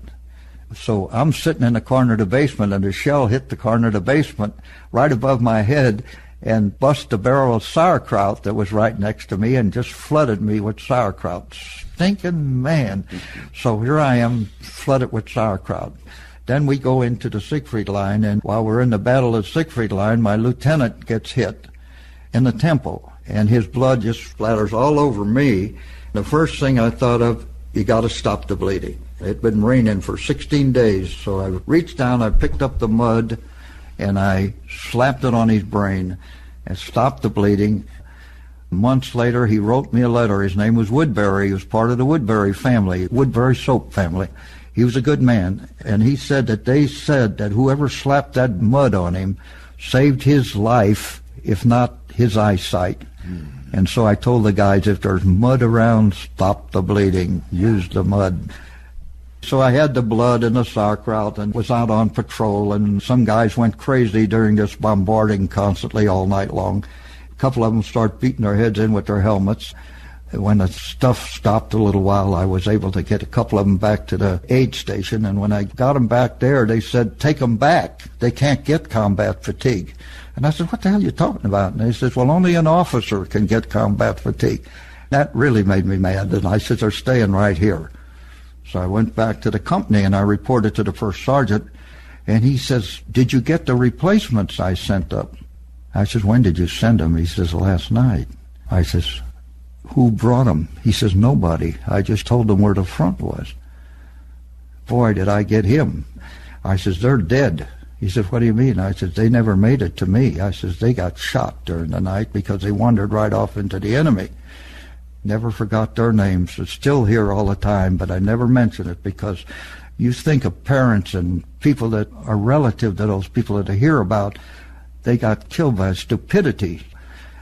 So I'm sitting in the corner of the basement, and a shell hit the corner of the basement right above my head and bust a barrel of sauerkraut that was right next to me and just flooded me with sauerkraut. Stinking man. So here I am, flooded with sauerkraut. Then we go into the Siegfried Line, and while we're in the Battle of Siegfried Line, my lieutenant gets hit in the temple, and his blood just splatters all over me. The first thing I thought of, you got to stop the bleeding. It had been raining for 16 days, so I reached down, I picked up the mud, and I slapped it on his brain and stopped the bleeding. Months later, he wrote me a letter. His name was Woodbury. He was part of the Woodbury family, Woodbury soap family. He was a good man, and he said that they said that whoever slapped that mud on him saved his life, if not his eyesight. And so I told the guys, if there's mud around, stop the bleeding, use the mud. So I had the blood and the sauerkraut and was out on patrol, and some guys went crazy during this bombarding constantly all night long. A couple of them started beating their heads in with their helmets. When the stuff stopped a little while, I was able to get a couple of them back to the aid station, and when I got them back there, they said, take them back. They can't get combat fatigue. And I said, what the hell are you talking about? And they said, well, only an officer can get combat fatigue. That really made me mad, and I said, they're staying right here. So I went back to the company, and I reported to the first sergeant, and he says, did you get the replacements I sent up? I said, when did you send them? He says, last night. I says, who brought them? He says, nobody. I just told them where the front was. Boy, did I get him. I says, they're dead. He said, what do you mean? I said, they never made it to me. I says, they got shot during the night because they wandered right off into the enemy. Never forgot their names. It's still here all the time, but I never mention it because you think of parents and people that are relative to those people that I hear about, they got killed by stupidity.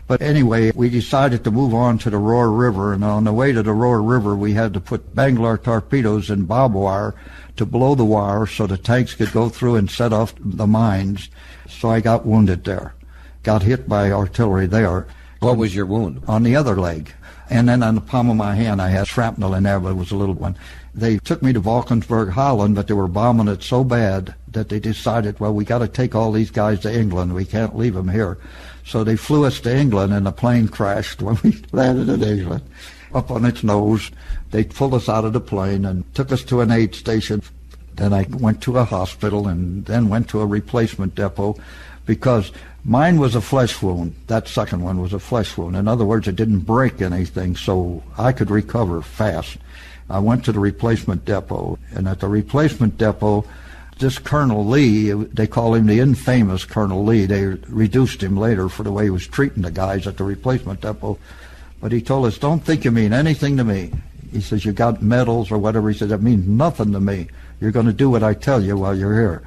But anyway, we decided to move on to the Roar River, and on the way to the Roar River, we had to put Bangalore torpedoes in barbed wire to blow the wire so the tanks could go through and set off the mines. So I got wounded there, got hit by artillery there. What was your wound? On the other leg. And then on the palm of my hand, I had shrapnel in there, but it was a little one. They took me to Valkensburg, Holland, but they were bombing it so bad that they decided, well, we got to take all these guys to England. We can't leave them here. So they flew us to England, and the plane crashed when we landed in England. Up on its nose, they pulled us out of the plane and took us to an aid station. Then I went to a hospital and then went to a replacement depot because mine was a flesh wound. That second one was a flesh wound. In other words, it didn't break anything, so I could recover fast. I went to the replacement depot, and at the replacement depot, this Colonel Lee, they call him the infamous Colonel Lee. They reduced him later for the way he was treating the guys at the replacement depot. But he told us, don't think you mean anything to me. He says, you got medals or whatever. He said, that means nothing to me. You're going to do what I tell you while you're here.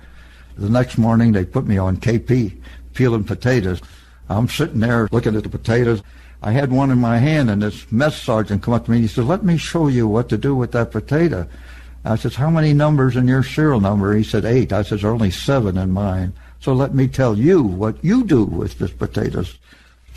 The next morning, they put me on KP, peeling potatoes. I'm sitting there looking at the potatoes. I had one in my hand, and this mess sergeant come up to me, and he said, let me show you what to do with that potato. I says, how many numbers in your serial number? He said, 8. I says, there are only 7 in mine. So let me tell you what you do with this potatoes.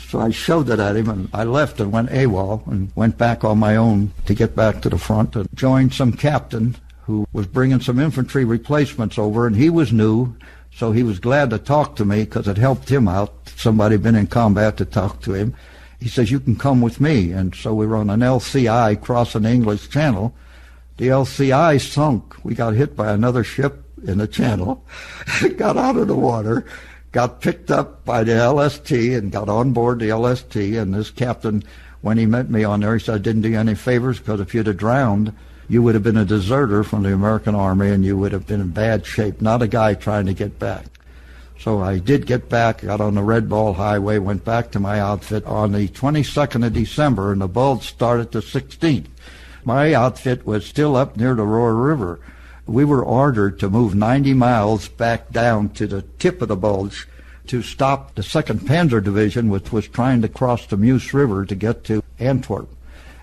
So I showed it at him, and I left and went AWOL and went back on my own to get back to the front and joined some captain who was bringing some infantry replacements over, and he was new, so he was glad to talk to me because it helped him out. Somebody had been in combat to talk to him. He says, you can come with me. And so we were on an LCI crossing the English Channel. The LCI sunk. We got hit by another ship in the channel, got out of the water, got picked up by the LST and got on board the LST. And this captain, when he met me on there, he said, I didn't do you any favors because if you'd have drowned, you would have been a deserter from the American Army and you would have been in bad shape, not a guy trying to get back. So I did get back, got on the Red Ball Highway, went back to my outfit on the 22nd of December, and the bulge started the 16th. My outfit was still up near the Roar River. We were ordered to move 90 miles back down to the tip of the bulge to stop the 2nd Panzer Division, which was trying to cross the Meuse River to get to Antwerp.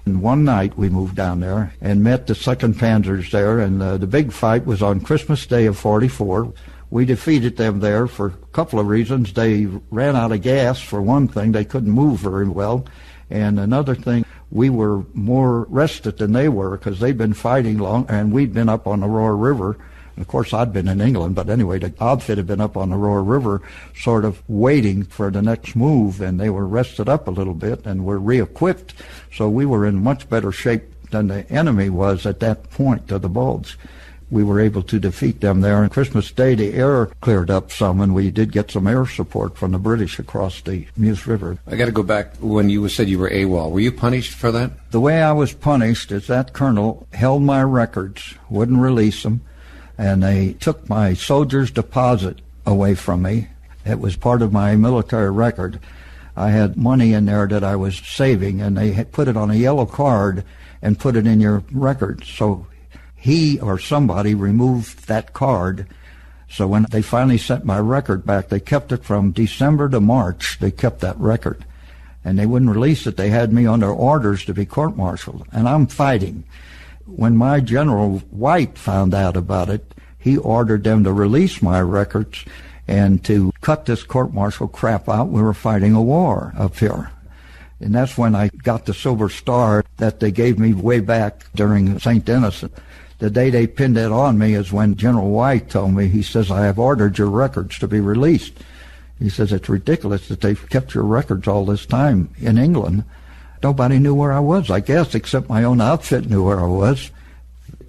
And one night we moved down there and met the 2nd Panzers there, and the big fight was on Christmas Day of 44. We defeated them there for a couple of reasons. They ran out of gas, for one thing. They couldn't move very well. And another thing, we were more rested than they were because they'd been fighting long, and we'd been up on the Roer River. And of course, I'd been in England, but anyway, the outfit had been up on the Roer River sort of waiting for the next move, and they were rested up a little bit and were re-equipped. So we were in much better shape than the enemy was at that point of the Bulge. We were able to defeat them there. On Christmas Day, the air cleared up some, and we did get some air support from the British across the Meuse River. I got to go back when you said you were AWOL. Were you punished for that? The way I was punished is that colonel held my records, wouldn't release them, and they took my soldier's deposit away from me. It was part of my military record. I had money in there that I was saving, and they had put it on a yellow card and put it in your record. So he or somebody removed that card. So when they finally sent my record back, they kept it from December to March. They kept that record, and they wouldn't release it. They had me under orders to be court-martialed, and I'm fighting. When my General White found out about it, he ordered them to release my records and to cut this court-martial crap out. We were fighting a war up here. And that's when I got the Silver Star that they gave me way back during St. Denis. The day they pinned it on me is when General White told me, he says, I have ordered your records to be released. He says, it's ridiculous that they've kept your records all this time in England. Nobody knew where I was, I guess, except my own outfit knew where I was.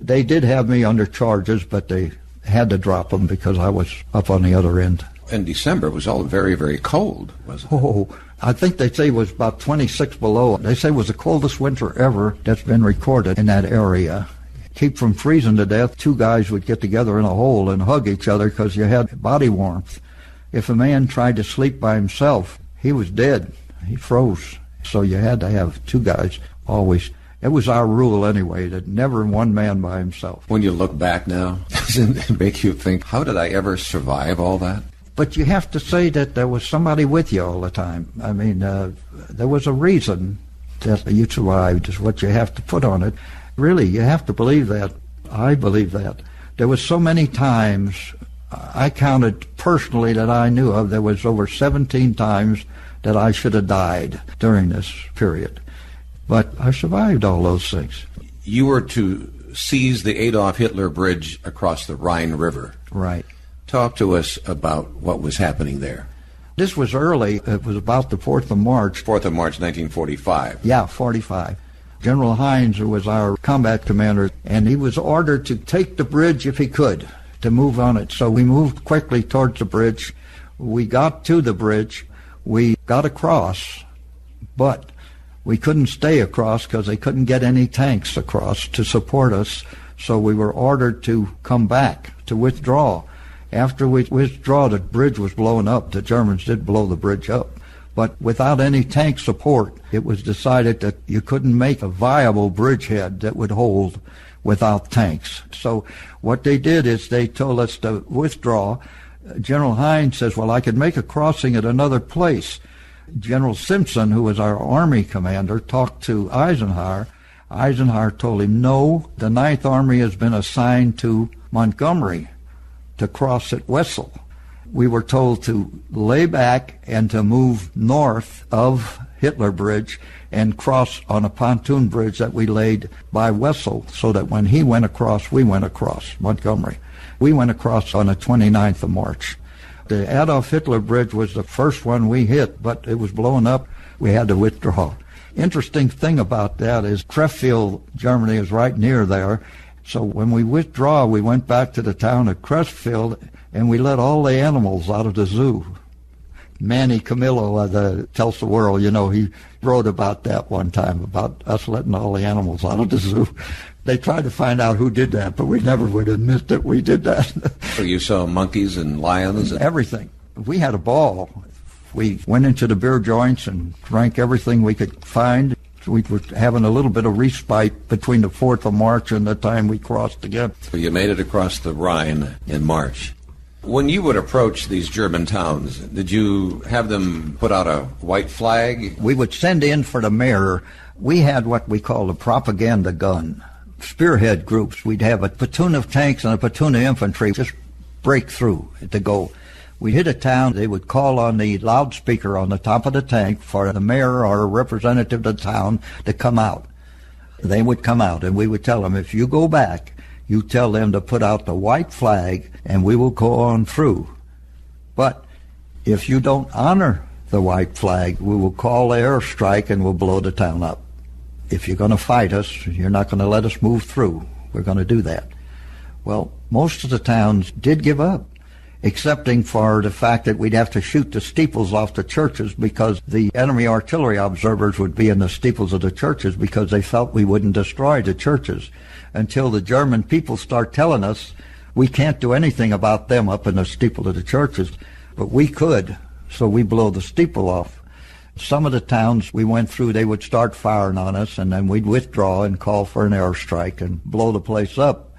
They did have me under charges, but they had to drop them because I was up on the other end. In December, it was all very, very cold, wasn't it? Oh, I think they say it was about 26 below. They say it was the coldest winter ever that's been recorded in that area. Keep from freezing to death, 2 guys would get together in a hole and hug each other because you had body warmth. If a man tried to sleep by himself, he was dead. He froze. So you had to have 2 guys always. It was our rule anyway, that never one man by himself. When you look back now, doesn't it make you think, how did I ever survive all that? But you have to say that there was somebody with you all the time. I mean, there was a reason that you survived, is what you have to put on it. Really, you have to believe that. I believe that. There was so many times, I counted personally that I knew of, there was over 17 times that I should have died during this period. But I survived all those things. You were to seize the Adolf Hitler Bridge across the Rhine River. Right. Talk to us about what was happening there. This was early. It was about the 4th of March. 4th of March, 1945. Yeah, 45. General Hines, who was our combat commander, and he was ordered to take the bridge if he could, to move on it. So we moved quickly towards the bridge. We got to the bridge. We got across, but we couldn't stay across because they couldn't get any tanks across to support us. So we were ordered to come back, to withdraw. After we withdraw, the bridge was blown up. The Germans did blow the bridge up. But without any tank support, it was decided that you couldn't make a viable bridgehead that would hold without tanks. So what they did is they told us to withdraw. General Hines says, well, I could make a crossing at another place. General Simpson, who was our Army commander, talked to Eisenhower. Eisenhower told him, no, the Ninth Army has been assigned to Montgomery to cross at Wessel. We were told to lay back and to move north of Hitler Bridge and cross on a pontoon bridge that we laid by Wessel, so that when he went across, we went across Montgomery. We went across on the 29th of March. The Adolf Hitler Bridge was the first one we hit, but it was blown up. We had to withdraw. Interesting thing about that is Krefeld, Germany, is right near there. So when we withdraw, we went back to the town of Krefeld, and we let all the animals out of the zoo. Manny Camillo tells the world, he wrote about that one time, about us letting all the animals out of the zoo. They tried to find out who did that, but we never would admit that we did that. So you saw monkeys and lions? Everything. We had a ball. We went into the beer joints and drank everything we could find. We were having a little bit of respite between the 4th of March and the time we crossed again. So you made it across the Rhine in March. When you would approach these German towns, did you have them put out a white flag? We would send in for the mayor. We had what we called a propaganda gun. Spearhead groups. We'd have a platoon of tanks and a platoon of infantry just break through to go. We hit a town, they would call on the loudspeaker on the top of the tank for the mayor or a representative of the town to come out. They would come out, and we would tell them, if you go back, you tell them to put out the white flag, and we will go on through. But if you don't honor the white flag, we will call the airstrike and we'll blow the town up. If you're going to fight us, you're not going to let us move through. We're going to do that. Well, most of the towns did give up, excepting for the fact that we'd have to shoot the steeples off the churches because the enemy artillery observers would be in the steeples of the churches because they felt we wouldn't destroy the churches until the German people start telling us we can't do anything about them up in the steeple of the churches, but we could, so we blow the steeple off. Some of the towns we went through, they would start firing on us, and then we'd withdraw and call for an airstrike and blow the place up.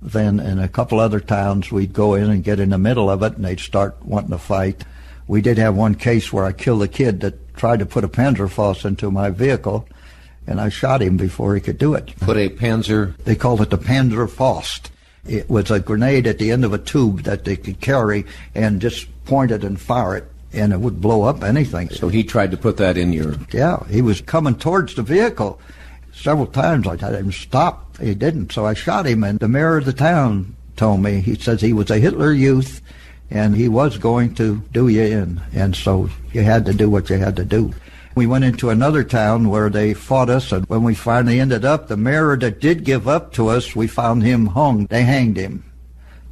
Then in a couple other towns, we'd go in and get in the middle of it, and they'd start wanting to fight. We did have one case where I killed a kid that tried to put a Panzerfaust into my vehicle, and I shot him before he could do it. Put a Panzer? They called it the Panzerfaust. It was a grenade at the end of a tube that they could carry and just point it and fire it, and it would blow up anything. So he tried to put that in your... Yeah, he was coming towards the vehicle. Several times I had him stop. He didn't, so I shot him, and the mayor of the town told me, he says he was a Hitler Youth, and he was going to do you in, and so you had to do what you had to do. We went into another town where they fought us, and when we finally ended up, the mayor that did give up to us, we found him hung. They hanged him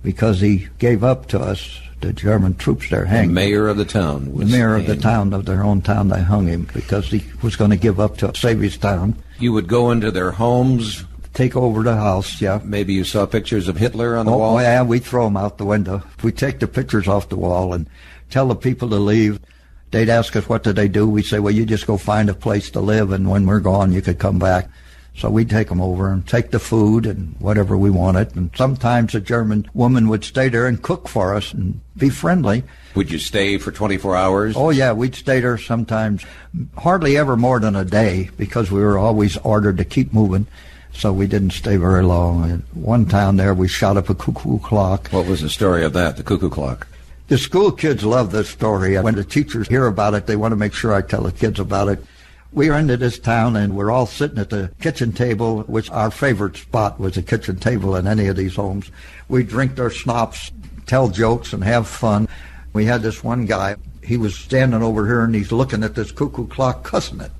because he gave up to us. The German troops there hanged him. The mayor of the town was the mayor hanged. of the town, of their own town, they hung him because he was going to give up to save his town. You would go into their homes? Take over the house, yeah. Maybe you saw pictures of Hitler on the wall? Oh, yeah, we throw them out the window. We take the pictures off the wall and tell the people to leave. They'd ask us what did they do. We'd say, well, you just go find a place to live, and when we're gone, you could come back. So we'd take them over and take the food and whatever we wanted. And sometimes a German woman would stay there and cook for us and be friendly. Would you stay for 24 hours? Oh, yeah, we'd stay there sometimes. Hardly ever more than a day because we were always ordered to keep moving. So we didn't stay very long. In one town there, we shot up a cuckoo clock. What was the story of that, the cuckoo clock? The school kids love this story. When the teachers hear about it, they want to make sure I tell the kids about it. We were into this town, and we're all sitting at the kitchen table, which our favorite spot was the kitchen table in any of these homes. We drink our schnapps, tell jokes, and have fun. We had this one guy. He was standing over here, and he's looking at this cuckoo clock, cussing it.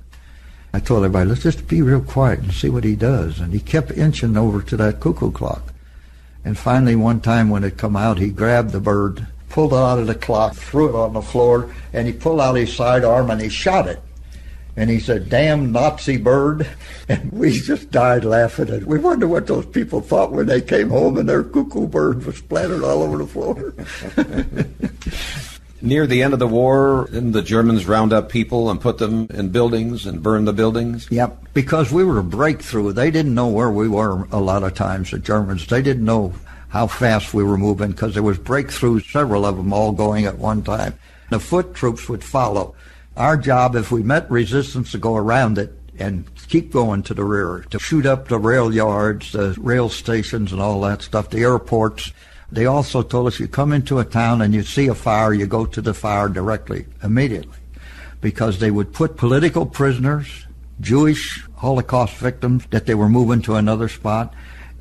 I told everybody, let's just be real quiet and see what he does. And he kept inching over to that cuckoo clock. And finally, one time when it come out, he grabbed the bird, pulled it out of the clock, threw it on the floor, and he pulled out his sidearm and he shot it. And he said, damn Nazi bird. And we just died laughing. And we wondered what those people thought when they came home and their cuckoo bird was splattered all over the floor. Near the end of the war, didn't the Germans round up people and put them in buildings and burn the buildings? Yep, because we were a breakthrough. They didn't know where we were a lot of times, the Germans. They didn't know how fast we were moving because there was breakthroughs, several of them all going at one time. The foot troops would follow. Our job, if we met resistance, to go around it and keep going to the rear, to shoot up the rail yards, the rail stations and all that stuff, the airports. They also told us you come into a town and you see a fire, you go to the fire directly, immediately, because they would put political prisoners, Jewish Holocaust victims that they were moving to another spot,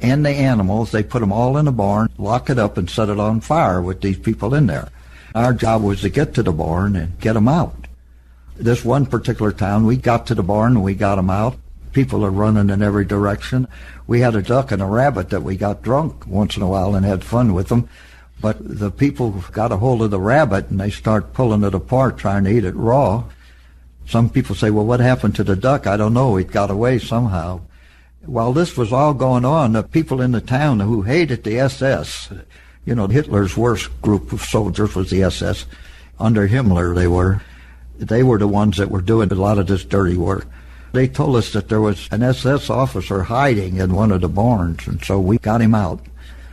and the animals, they put them all in a barn, lock it up and set it on fire with these people in there. Our job was to get to the barn and get them out. This one particular town, we got to the barn and we got them out. People are running in every direction. We had a duck and a rabbit that we got drunk once in a while and had fun with them. But the people got a hold of the rabbit and they start pulling it apart, trying to eat it raw. Some people say, well, what happened to the duck? I don't know. It got away somehow. While this was all going on, the people in the town who hated the SS, you know, Hitler's worst group of soldiers was the SS. Under Himmler, they were the ones that were doing a lot of this dirty work. They told us that there was an SS officer hiding in one of the barns, and so we got him out.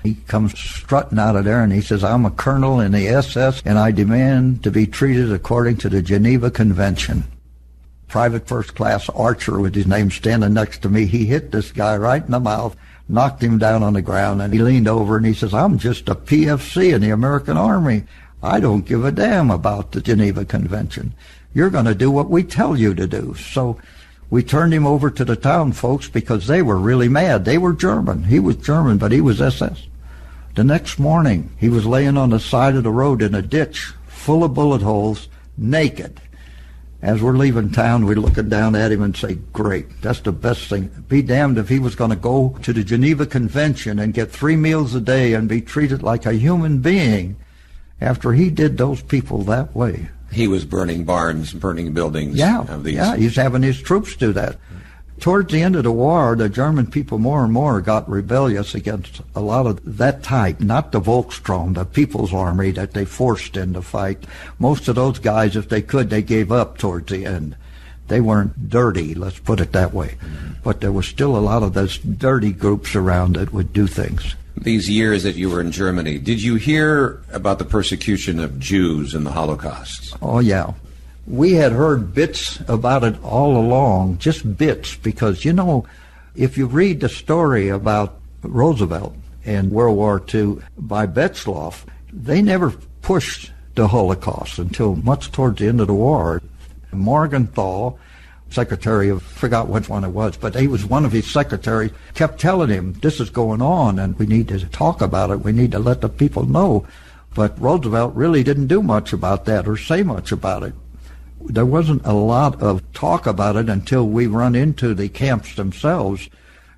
He comes strutting out of there and he says, I'm a colonel in the SS and I demand to be treated according to the Geneva Convention. Private First Class Archer with his name standing next to me. He hit this guy right in the mouth, knocked him down on the ground, and he leaned over and he says, I'm just a PFC in the American Army. I don't give a damn about the Geneva Convention. You're going to do what we tell you to do. So we turned him over to the town folks because they were really mad. They were German. He was German, but he was SS. The next morning, he was laying on the side of the road in a ditch full of bullet holes, naked. As we're leaving town, we're looking down at him and say, great, that's the best thing. Be damned if he was going to go to the Geneva Convention and get 3 meals a day and be treated like a human being after he did those people that way. He was burning barns, burning buildings. Yeah, he's having his troops do that. Towards the end of the war, the German people more and more got rebellious against a lot of that type, not the Volksstrom, the People's Army that they forced in the fight. Most of those guys, if they could, they gave up towards the end. They weren't dirty, let's put it that way. But there was still a lot of those dirty groups around that would do things. These years that you were in Germany, did you hear about the persecution of Jews in the Holocaust? Oh, yeah. We had heard bits about it all along, just bits, because, you know, if you read the story about Roosevelt in World War II by Betzloff, they never pushed the Holocaust until much towards the end of the war. Morgenthau, secretary of, forgot which one it was, but he was one of his secretaries, kept telling him, this is going on and we need to talk about it, we need to let the people know. But Roosevelt really didn't do much about that or say much about it. There wasn't a lot of talk about it until we run into the camps themselves.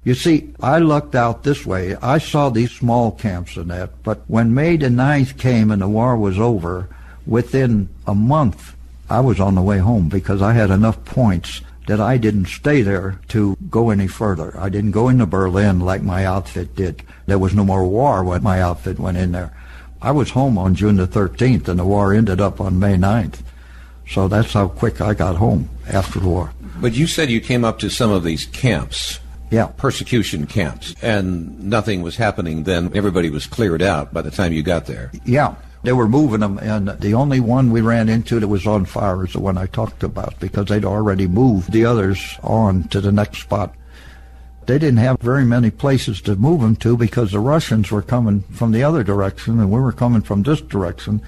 You see, I lucked out this way. I saw these small camps and that, but when May the 9th came and the war was over, within a month, I was on the way home because I had enough points that I didn't stay there to go any further. I didn't go into Berlin like my outfit did. There was no more war when my outfit went in there. I was home on June the 13th, and the war ended up on May 9th. So that's how quick I got home after the war. But you said you came up to some of these camps. Yeah. Persecution camps. And nothing was happening then. Everybody was cleared out by the time you got there. Yeah. They were moving them, and the only one we ran into that was on fire is the one I talked about, because they'd already moved the others on to the next spot. They didn't have very many places to move them to because the Russians were coming from the other direction, and we were coming from this direction.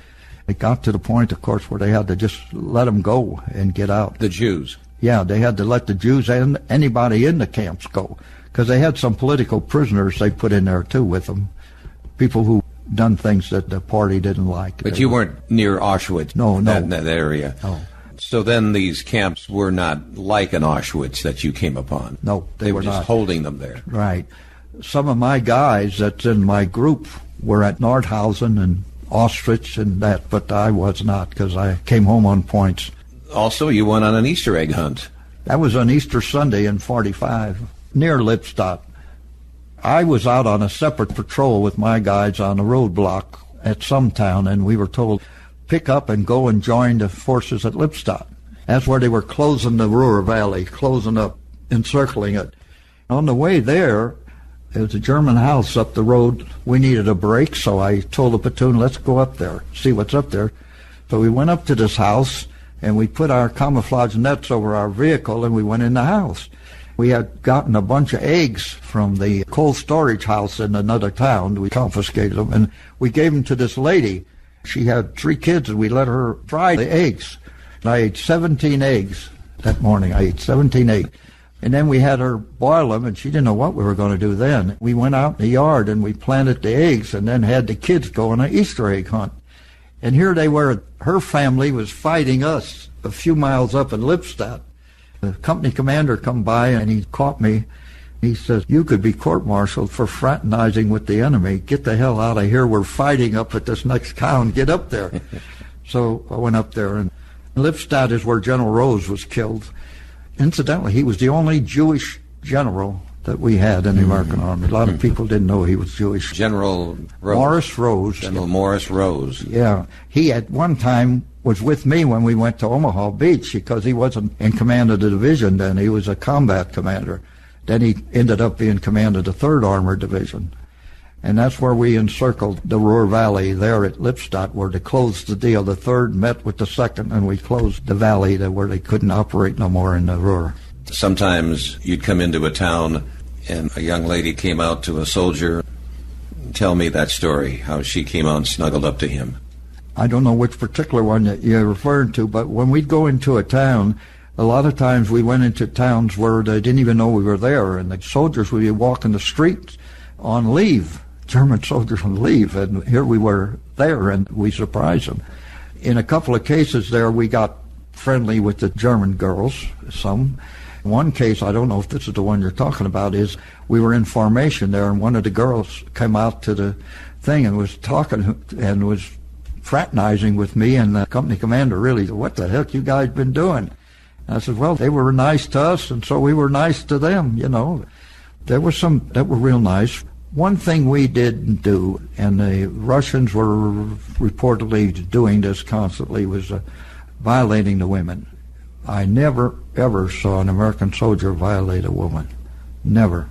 It got to the point, of course, where they had to just let them go and get out. The Jews? Yeah, they had to let the Jews and anybody in the camps go, because they had some political prisoners they put in there, too, with them, people who done things that the party didn't like. But you weren't near Auschwitz? No. That area? No. So then these camps were not like an Auschwitz that you came upon? No, they were just not. Holding them there? Right. Some of my guys that's in my group were at Nordhausen and Auschwitz and that, but I was not, because I came home on points. Also, you went on an Easter egg hunt. That was on Easter Sunday in 45, near Lippstadt. I was out on a separate patrol with my guys on a roadblock at some town, and we were told, pick up and go and join the forces at Lippstadt. That's where they were closing the Ruhr Valley, closing up, encircling it. On the way there was a German house up the road. We needed a break, so I told the platoon, let's go up there, see what's up there. So we went up to this house, and we put our camouflage nets over our vehicle, and we went in the house. We had gotten a bunch of eggs from the cold storage house in another town. We confiscated them, and we gave them to this lady. She had 3 kids, and we let her fry the eggs. And I ate 17 eggs that morning. I ate 17 eggs. And then we had her boil them, and she didn't know what we were going to do then. We went out in the yard, and we planted the eggs, and then had the kids go on an Easter egg hunt. And here they were. Her family was fighting us a few miles up in Lippstadt. The company commander come by, and he caught me. He says, you could be court-martialed for fraternizing with the enemy. Get the hell out of here. We're fighting up at this next town. Get up there. So I went up there, and Lippstadt is where General Rose was killed. Incidentally, he was the only Jewish general that we had in the American Army. A lot of people didn't know he was Jewish. General Rose. Morris Rose. General Morris Rose. Yeah. He at one time was with me when we went to Omaha Beach, because he wasn't in command of the division then. He was a combat commander. Then he ended up being command of the 3rd Armored Division. And that's where we encircled the Ruhr Valley there at Lippstadt, where they closed the deal. The 3rd met with the 2nd, and we closed the valley where they couldn't operate no more in the Ruhr. Sometimes you'd come into a town and a young lady came out to a soldier. Tell me that story, how she came out and snuggled up to him. I don't know which particular one that you're referring to, but when we'd go into a town, a lot of times we went into towns where they didn't even know we were there, and the soldiers would be walking the streets on leave, German soldiers on leave, and here we were there, and we surprised them. In a couple of cases there, we got friendly with the German girls, some. One case, I don't know if this is the one you're talking about, is we were in formation there, and one of the girls came out to the thing and was talking and was fraternizing with me and the company commander, really. What the heck you guys been doing? And I said, well, they were nice to us, and so we were nice to them, you know. There were some that were real nice. One thing we didn't do, and the Russians were reportedly doing this constantly, was violating the women. I never, ever saw an American soldier violate a woman. Never.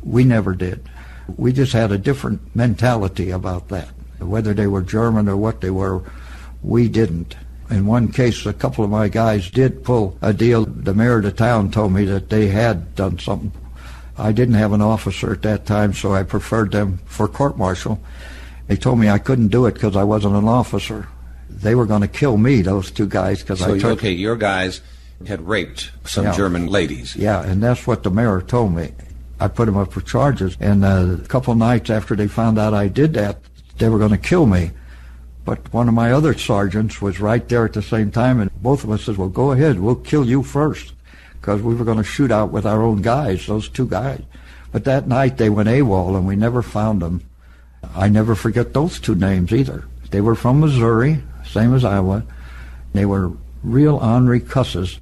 We never did. We just had a different mentality about that. Whether they were German or what they were, we didn't. In one case, a couple of my guys did pull a deal. The mayor of the town told me that they had done something. I didn't have an officer at that time, so I preferred them for court-martial. They told me I couldn't do it because I wasn't an officer. They were going to kill me, those 2 guys, because okay, your guys had raped some German ladies. Yeah, and that's what the mayor told me. I put them up for charges, and a couple nights after they found out I did that, they were going to kill me. But one of my other sergeants was right there at the same time, and both of us said, well, go ahead, we'll kill you first, because we were going to shoot out with our own guys, those 2 guys. But that night they went AWOL, and we never found them. I never forget those 2 names either. They were from Missouri, same as Iowa. They were real ornery cusses.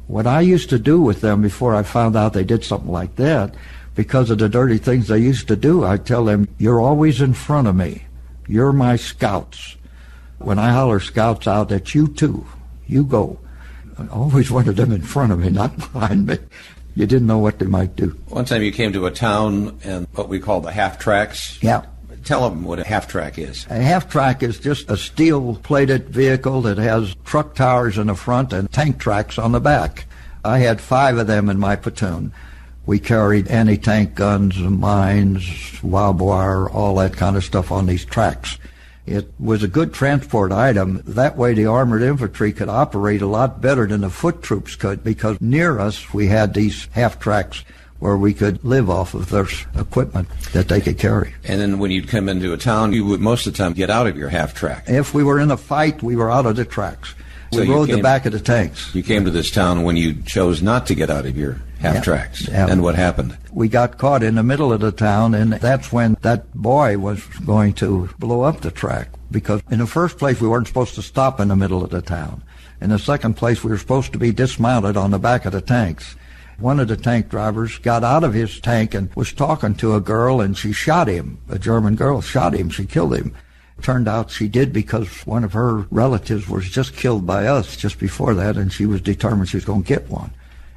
What I used to do with them before I found out they did something like that, because of the dirty things they used to do, I'd tell them, you're always in front of me. You're my scouts. When I holler scouts out, that's you too. You go. I always wanted them in front of me, not behind me. You didn't know what they might do. One time you came to a town and what we call the half-tracks. Yeah. Tell them what a half-track is. A half-track is just a steel-plated vehicle that has truck towers in the front and tank tracks on the back. I had 5 of them in my platoon. We carried anti-tank guns, mines, wild wire, all that kind of stuff on these tracks. It was a good transport item. That way the Armored Infantry could operate a lot better than the foot troops could, because near us we had these half-tracks where we could live off of their equipment that they could carry. And then when you'd come into a town, you would most of the time get out of your half-track. If we were in a fight, we were out of the tracks. We rode the back of the tanks. You came to this town when you chose not to get out of your half-tracks. Yeah. And what happened? We got caught in the middle of the town, and that's when that boy was going to blow up the track. Because in the first place, we weren't supposed to stop in the middle of the town. In the second place, we were supposed to be dismounted on the back of the tanks. One of the tank drivers got out of his tank and was talking to a girl, and she shot him. A German girl shot him. She killed him. Turned out she did because one of her relatives was just killed by us just before that, and she was determined she was going to get one.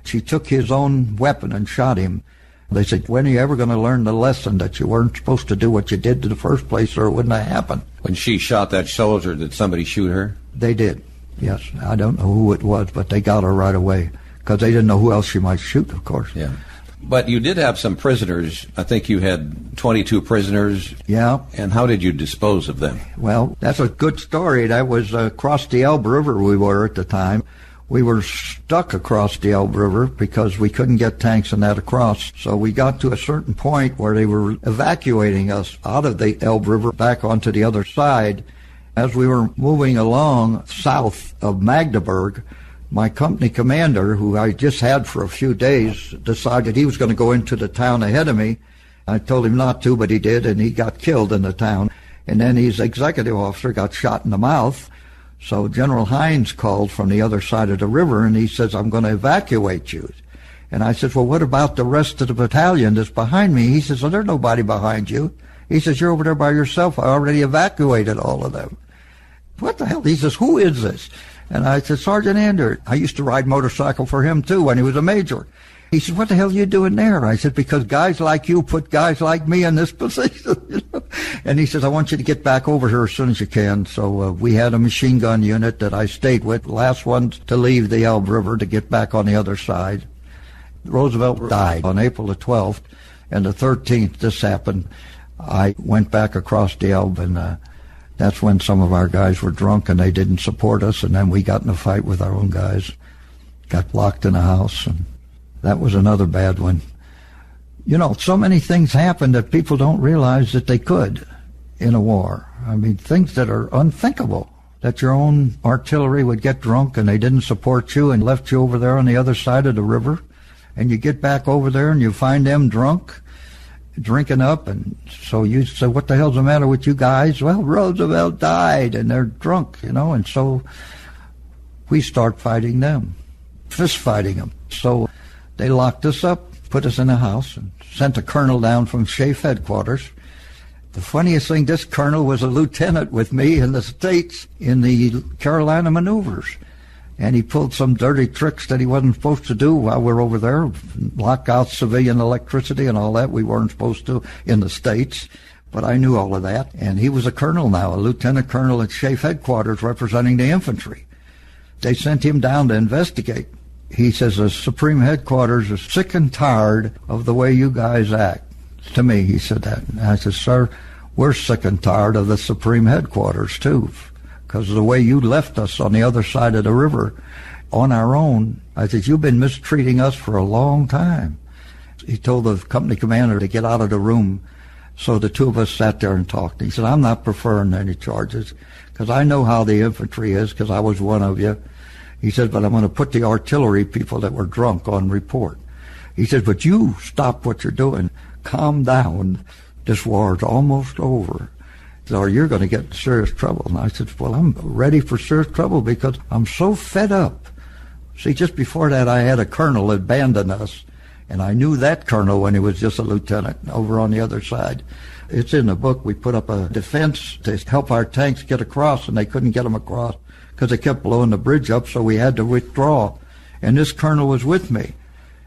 She took his own weapon and shot him. They said, when are you ever going to learn the lesson that you weren't supposed to do what you did in the first place, or it wouldn't have happened? When she shot that soldier, did somebody shoot her? They did, yes. I don't know who it was, but they got her right away, because they didn't know who else she might shoot, of course. Yeah. But you did have some prisoners. I think you had 22 prisoners. Yeah. And how did you dispose of them? Well, that's a good story. That was across the Elbe River we were at the time. We were stuck across the Elbe River because we couldn't get tanks and that across. So we got to a certain point where they were evacuating us out of the Elbe River back onto the other side. As we were moving along south of Magdeburg, my company commander, who I just had for a few days, decided he was going to go into the town ahead of me. I told him not to, but he did, and he got killed in the town. And then his executive officer got shot in the mouth. So General Hines called from the other side of the river, and he says, I'm going to evacuate you. And I said, well, what about the rest of the battalion that's behind me? He says, well, there's nobody behind you. He says, you're over there by yourself. I already evacuated all of them. What the hell? He says, who is this? And I said, Sergeant Andert. I used to ride motorcycle for him, too, when he was a major. He said, what the hell are you doing there? I said, because guys like you put guys like me in this position. And he says, I want you to get back over here as soon as you can. So we had a machine gun unit that I stayed with, last ones to leave the Elbe River to get back on the other side. Roosevelt died on April the 12th, and the 13th this happened. I went back across the Elbe, and that's when some of our guys were drunk and they didn't support us, and then we got in a fight with our own guys, got locked in a house, and that was another bad one. You know, so many things happen that people don't realize that they could in a war. I mean, things that are unthinkable, that your own artillery would get drunk and they didn't support you and left you over there on the other side of the river, and you get back over there and you find them drunk, drinking up, and so you say, what the hell's the matter with you guys? Well, Roosevelt died and they're drunk, you know, and so we start fighting them, fist fighting them. So they locked us up, put us in a house, and sent a colonel down from SHAEF headquarters. The funniest thing, this colonel was a lieutenant with me in the States in the Carolina maneuvers. And he pulled some dirty tricks that he wasn't supposed to do while we were over there, lock out civilian electricity and all that we weren't supposed to in the States. But I knew all of that. And he was a colonel now, a lieutenant colonel at SHAEF headquarters representing the infantry. They sent him down to investigate. He says, the Supreme Headquarters is sick and tired of the way you guys act. To me, he said that. And I said, sir, we're sick and tired of the Supreme Headquarters, too, because of the way you left us on the other side of the river on our own. I said, you've been mistreating us for a long time. He told the company commander to get out of the room, so the two of us sat there and talked. He said, I'm not preferring any charges, because I know how the infantry is, because I was one of you. He said, but I'm going to put the artillery people that were drunk on report. He said, but you stop what you're doing. Calm down. This war is almost over, or you're going to get in serious trouble. And I said, well, I'm ready for serious trouble because I'm so fed up. See, just before that, I had a colonel abandon us, and I knew that colonel when he was just a lieutenant over on the other side. It's in the book. We put up a defense to help our tanks get across, and they couldn't get them across because they kept blowing the bridge up, so we had to withdraw. And this colonel was with me.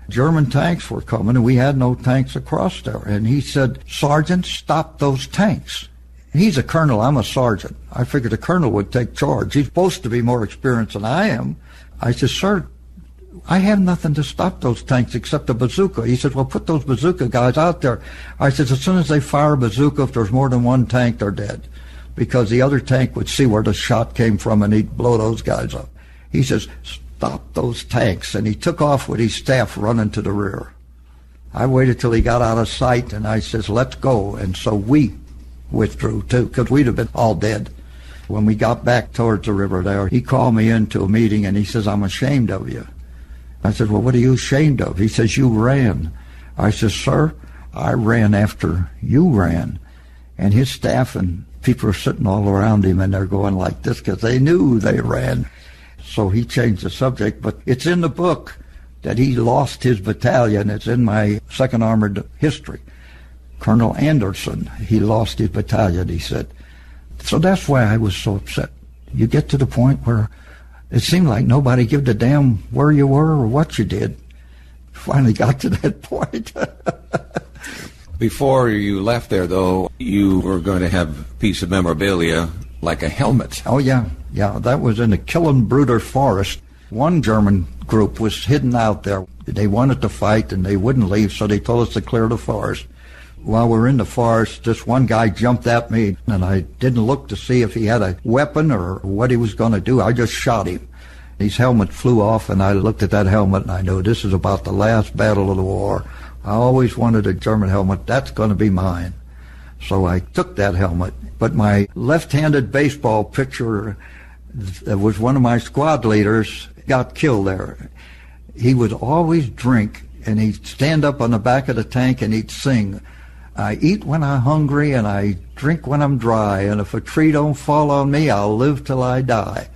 German tanks were coming, and we had no tanks across there. And he said, Sergeant, stop those tanks. He's a colonel, I'm a sergeant. I figured a colonel would take charge. He's supposed to be more experienced than I am. I said, sir, I have nothing to stop those tanks except a bazooka. He said, well, put those bazooka guys out there. I said, as soon as they fire a bazooka, if there's more than one tank, they're dead, because the other tank would see where the shot came from and he'd blow those guys up. He says, stop those tanks. And he took off with his staff running to the rear. I waited till he got out of sight, and I says, let's go. And so we withdrew too, because we'd have been all dead. When we got back towards the river there, he called me into a meeting and he says, I'm ashamed of you. I said, well, what are you ashamed of? He says, you ran. I says, sir, I ran after you ran. And his staff and people are sitting all around him, and they're going like this because they knew they ran. So he changed the subject, but it's in the book that he lost his battalion. It's in my 2nd Armored history. Colonel Anderson, he lost his battalion, he said. So that's why I was so upset. You get to the point where it seemed like nobody gave a damn where you were or what you did. Finally got to that point. Before you left there, though, you were going to have a piece of memorabilia like a helmet. Oh, yeah. Yeah, that was in the Killenbrüder forest. One German group was hidden out there. They wanted to fight, and they wouldn't leave, so they told us to clear the forest. While we were in the forest, this one guy jumped at me, and I didn't look to see if he had a weapon or what he was going to do. I just shot him. His helmet flew off, and I looked at that helmet, and I knew this is about the last battle of the war. I always wanted a German helmet. That's going to be mine. So I took that helmet. But my left-handed baseball pitcher, that was one of my squad leaders, got killed there. He would always drink, and he'd stand up on the back of the tank and he'd sing, I eat when I'm hungry and I drink when I'm dry, and if a tree don't fall on me, I'll live till I die.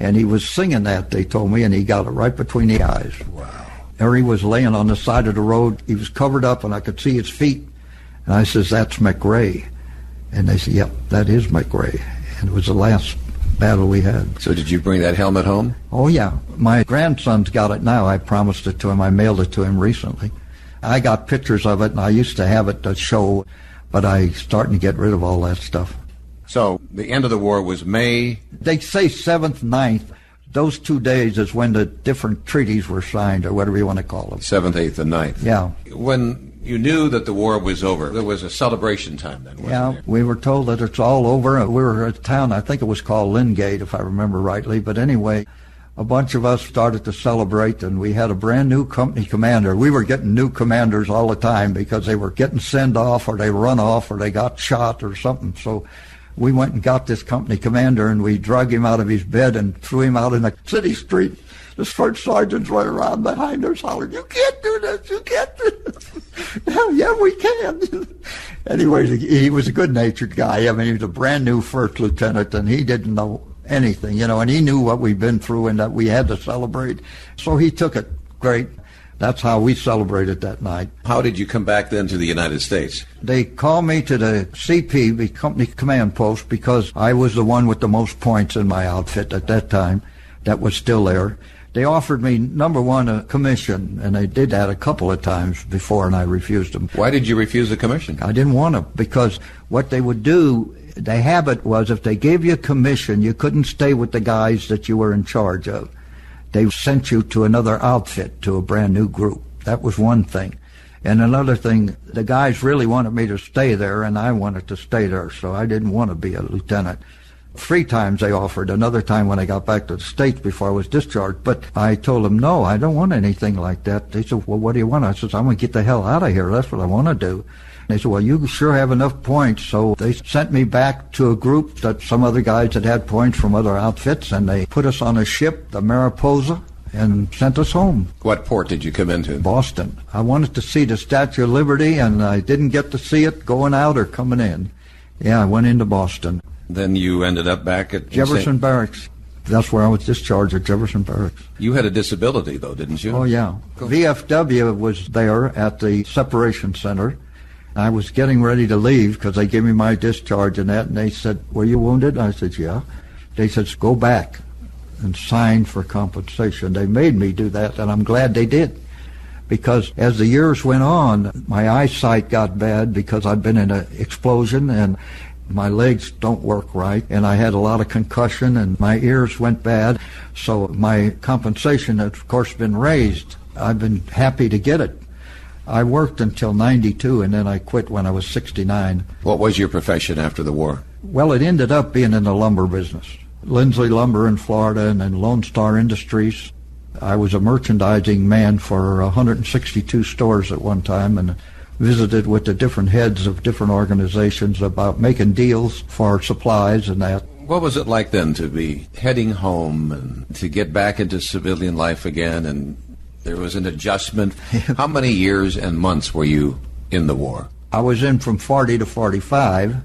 And he was singing that, they told me, and he got it right between the eyes. Wow. There he was laying on the side of the road. He was covered up and I could see his feet. And I says, that's McRae. And they said, yep, that is McRae. And it was the last battle we had. So did you bring that helmet home? Oh, yeah. My grandson's got it now. I promised it to him. I mailed it to him recently. I got pictures of it, and I used to have it to show, but I'm starting to get rid of all that stuff. So the end of the war was May? They say 7th, 9th. Those 2 days is when the different treaties were signed, or whatever you want to call them. 7th, 8th, and 9th. Yeah. When you knew that the war was over, there was a celebration time then, wasn't there? We were told that it's all over. We were at a town, I think it was called Lingate, if I remember rightly. But anyway, a bunch of us started to celebrate, and we had a brand new company commander. We were getting new commanders all the time because they were getting sent off, or they run off, or they got shot or something. So we went and got this company commander, and we drug him out of his bed and threw him out in a city street. The first sergeants right around behind us hollering, "You can't do this, you can't do this." Yeah, we can. Anyway, he was a good-natured guy. I mean, he was a brand-new first lieutenant, and he didn't know anything, and he knew what we'd been through and that we had to celebrate. So he took it great. That's how we celebrated that night. How did you come back then to the United States? They called me to the CP, the company command post, because I was the one with the most points in my outfit at that time that was still there. They offered me, number one, a commission, and they did that a couple of times before, and I refused them. Why did you refuse the commission? I didn't want to, because what they would do, the habit was if they gave you a commission, you couldn't stay with the guys that you were in charge of. They sent you to another outfit, to a brand new group. That was one thing. And another thing, the guys really wanted me to stay there, and I wanted to stay there, so I didn't want to be a lieutenant. 3 times they offered, another time when I got back to the States before I was discharged. But I told them, no, I don't want anything like that. They said, well, what do you want? I said, I'm going to get the hell out of here. That's what I want to do. They said, well, you sure have enough points. So they sent me back to a group that some other guys had points from other outfits, and they put us on a ship, the Mariposa, and sent us home. What port did you come into? Boston. I wanted to see the Statue of Liberty, and I didn't get to see it going out or coming in. Yeah, I went into Boston. Then you ended up back at Jefferson Barracks. That's where I was discharged, at Jefferson Barracks. You had a disability, though, didn't you? Oh, yeah. VFW was there at the separation center. I was getting ready to leave because they gave me my discharge and that, and they said, were you wounded? I said, yeah. They said, go back and sign for compensation. They made me do that, and I'm glad they did. Because as the years went on, my eyesight got bad because I'd been in an explosion, and my legs don't work right, and I had a lot of concussion, and my ears went bad. So my compensation has, of course, been raised. I've been happy to get it. I worked until 92, and then I quit when I was 69. What was your profession after the war? Well, it ended up being in the lumber business. Lindsley Lumber in Florida, and then Lone Star Industries. I was a merchandising man for 162 stores at one time, and visited with the different heads of different organizations about making deals for supplies and that. What was it like then to be heading home and to get back into civilian life again, and there was an adjustment? How many years and months were you in the war? I was in from 40 to 45.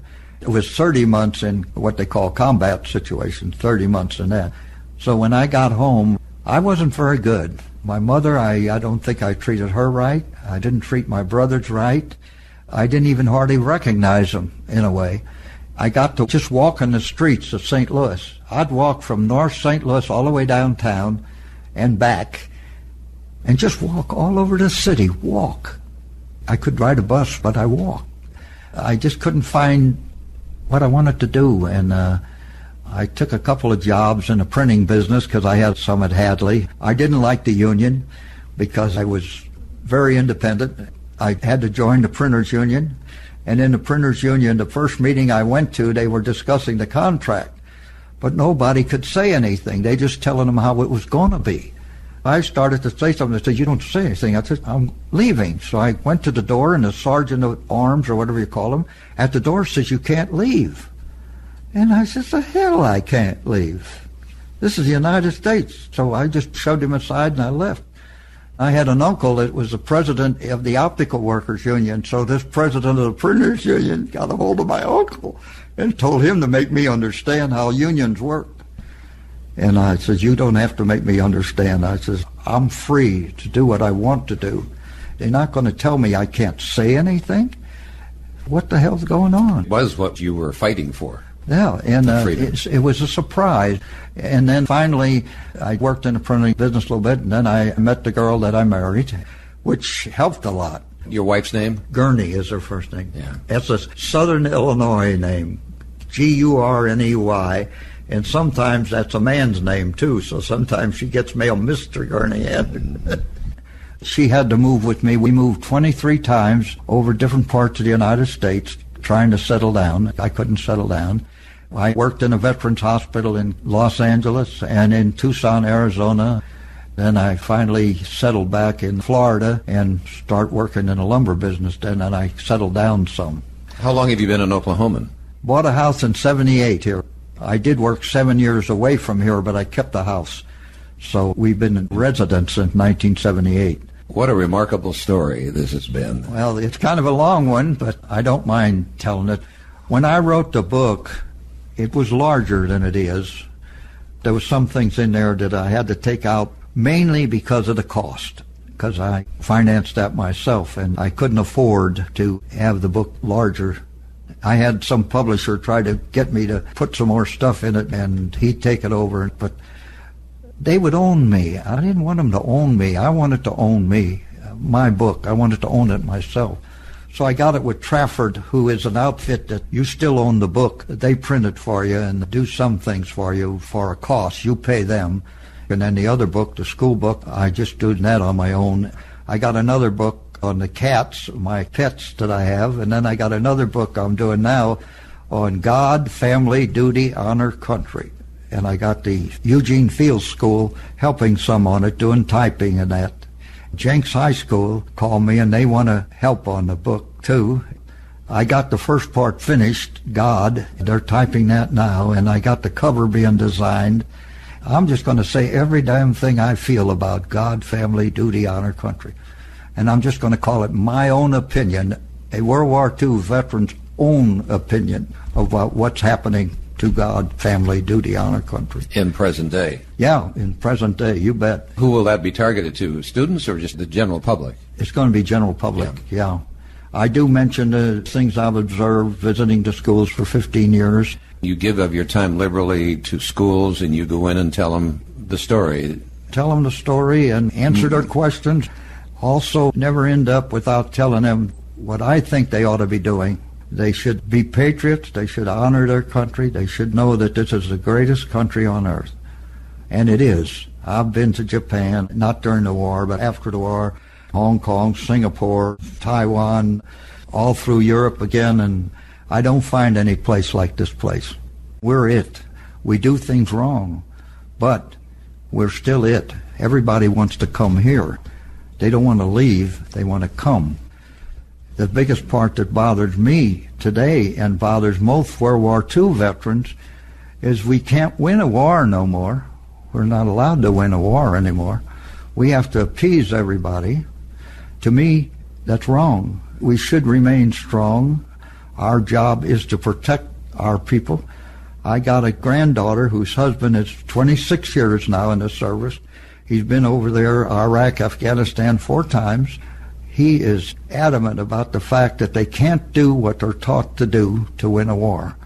It was 30 months in what they call combat situations, 30 months in that. So when I got home, I wasn't very good. My mother, I don't think I treated her right. I didn't treat my brothers right. I didn't even hardly recognize them, in a way. I got to just walk in the streets of St. Louis. I'd walk from North St. Louis all the way downtown and back, and just walk all over the city, walk. I could ride a bus, but I walked. I just couldn't find what I wanted to do, and I took a couple of jobs in the printing business because I had some at Hadley. I didn't like the union because I was very independent. I had to join the printers union, and in the printers union, the first meeting I went to, they were discussing the contract, but nobody could say anything. They just telling them how it was going to be. I started to say something. They said, you don't say anything. I said, I'm leaving. So I went to the door, and the sergeant of arms, or whatever you call him, at the door says, you can't leave. And I said, the hell I can't leave. This is the United States. So I just shoved him aside and I left. I had an uncle that was the president of the Optical Workers Union. So this president of the Printers Union got a hold of my uncle and told him to make me understand how unions work. And I said, you don't have to make me understand. I said, I'm free to do what I want to do. They're not going to tell me I can't say anything. What the hell's going on? It was what you were fighting for. Yeah, and it was a surprise. And then finally, I worked in the printing business a little bit, and then I met the girl that I married, which helped a lot. Your wife's name? Gurney is her first name. Yeah. It's a Southern Illinois name, Gurney, and sometimes that's a man's name, too, so sometimes she gets mail, Mr. Gurney. She had to move with me. We moved 23 times over different parts of the United States trying to settle down. I couldn't settle down. I worked in a veterans hospital in Los Angeles and in Tucson, Arizona. Then I finally settled back in Florida and start working in the lumber business then, and I settled down some. How long have you been an Oklahoman? Bought a house in 78 here. I did work 7 years away from here, but I kept the house. So we've been residents since 1978. What a remarkable story this has been. Well, it's kind of a long one, but I don't mind telling it. When I wrote the book, it was larger than it is. There was some things in there that I had to take out mainly because of the cost, because I financed that myself, and I couldn't afford to have the book larger. I had some publisher try to get me to put some more stuff in it, and he'd take it over, but they would own me. I didn't want them to own me. I wanted to own me, my book. I wanted to own it myself. So I got it with Trafford, who is an outfit that you still own the book. They print it for you and do some things for you for a cost. You pay them. And then the other book, the school book, I just do that on my own. I got another book on the cats, my pets that I have, and then I got another book I'm doing now on God, family, duty, honor, country. And I got the Eugene Field School helping some on it, doing typing and that. Jenks High School called me, and they want to help on the book, too. I got the first part finished, God. They're typing that now, and I got the cover being designed. I'm just going to say every damn thing I feel about God, family, duty, honor, country. And I'm just going to call it my own opinion, a World War II veteran's own opinion about what's happening to God, family, duty, honor, country. In present day? Yeah, in present day, you bet. Who will that be targeted to, students or just the general public? It's going to be general public, yeah. I do mention the things I've observed visiting the schools for 15 years. You give of your time liberally to schools, and you go in and tell them the story. Tell them the story and answer their questions. Also, never end up without telling them what I think they ought to be doing. They should be patriots. They should honor their country. They should know that this is the greatest country on earth. And it is. I've been to Japan, not during the war, but after the war, Hong Kong, Singapore, Taiwan, all through Europe again, and I don't find any place like this place. We're it. We do things wrong, but we're still it. Everybody wants to come here. They don't want to leave. They want to come. The biggest part that bothers me today and bothers most World War II veterans is we can't win a war no more. We're not allowed to win a war anymore. We have to appease everybody. To me, that's wrong. We should remain strong. Our job is to protect our people. I got a granddaughter whose husband is 26 years now in the service. He's been over there, Iraq, Afghanistan 4 times. He is adamant about the fact that they can't do what they're taught to do to win a war.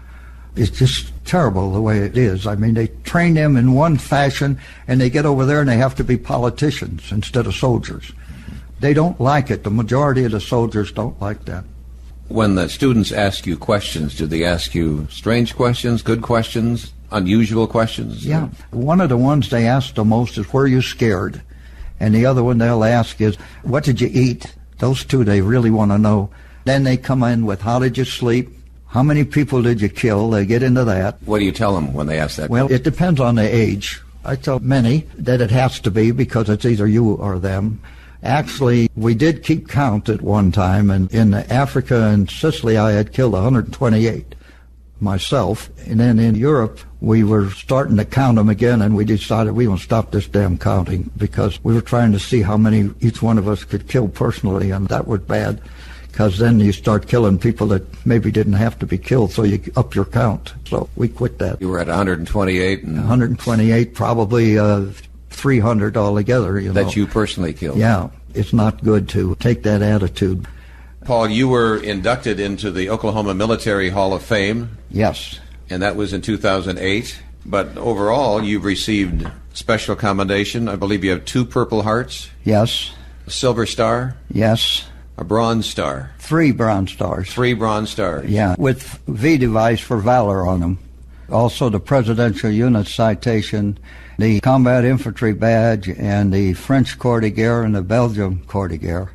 It's just terrible the way it is. I mean, they train them in one fashion, and they get over there and they have to be politicians instead of soldiers. They don't like it. The majority of the soldiers don't like that. When the students ask you questions, do they ask you strange questions, good questions, unusual questions? Yeah. One of the ones they ask the most is, were you scared? And the other one they'll ask is, what did you eat? Those two they really want to know. Then they come in with, how did you sleep? How many people did you kill? They get into that. What do you tell them when they ask that? Well, it depends on the age. I tell many that it has to be because it's either you or them. Actually, we did keep count at one time, and in Africa and Sicily I had killed 128 myself. And then in Europe, we were starting to count them again, and we decided we won't stop this damn counting because we were trying to see how many each one of us could kill personally, and that was bad because then you start killing people that maybe didn't have to be killed, so you up your count. So we quit that. You were at 128? 128, probably 300 altogether. That you personally killed? Yeah. It's not good to take that attitude. Paul, you were inducted into the Oklahoma Military Hall of Fame. Yes. And that was in 2008. But overall, you've received special commendation. I believe you have 2 Purple Hearts. Yes. A Silver Star. Yes. A Bronze Star. 3 Bronze Stars. 3 Bronze Stars. Yeah, with V device for valor on them. Also the Presidential Unit Citation, the Combat Infantry Badge, and the French Croix de Guerre and the Belgium Croix de Guerre.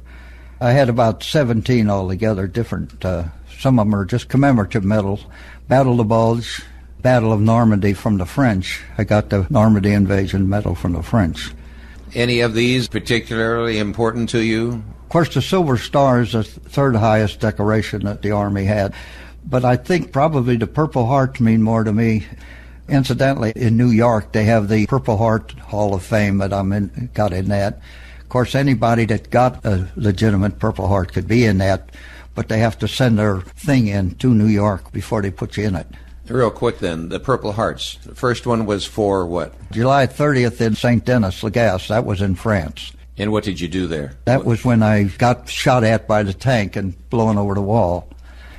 I had about 17 altogether, different. Some of them are just commemorative medals. Battle of the Bulge, Battle of Normandy from the French. I got the Normandy Invasion Medal from the French. Any of these particularly important to you? Of course, the Silver Star is the 3rd highest decoration that the Army had. But I think probably the Purple Hearts mean more to me. Incidentally, in New York, they have the Purple Heart Hall of Fame that got in that. Of course, anybody that got a legitimate Purple Heart could be in that, but they have to send their thing in to New York before they put you in it. Real quick then, the Purple Hearts. The first one was for what? July 30th in St. Denis, Lagasse. That was in France. And what did you do there? That was when I got shot at by the tank and blown over the wall.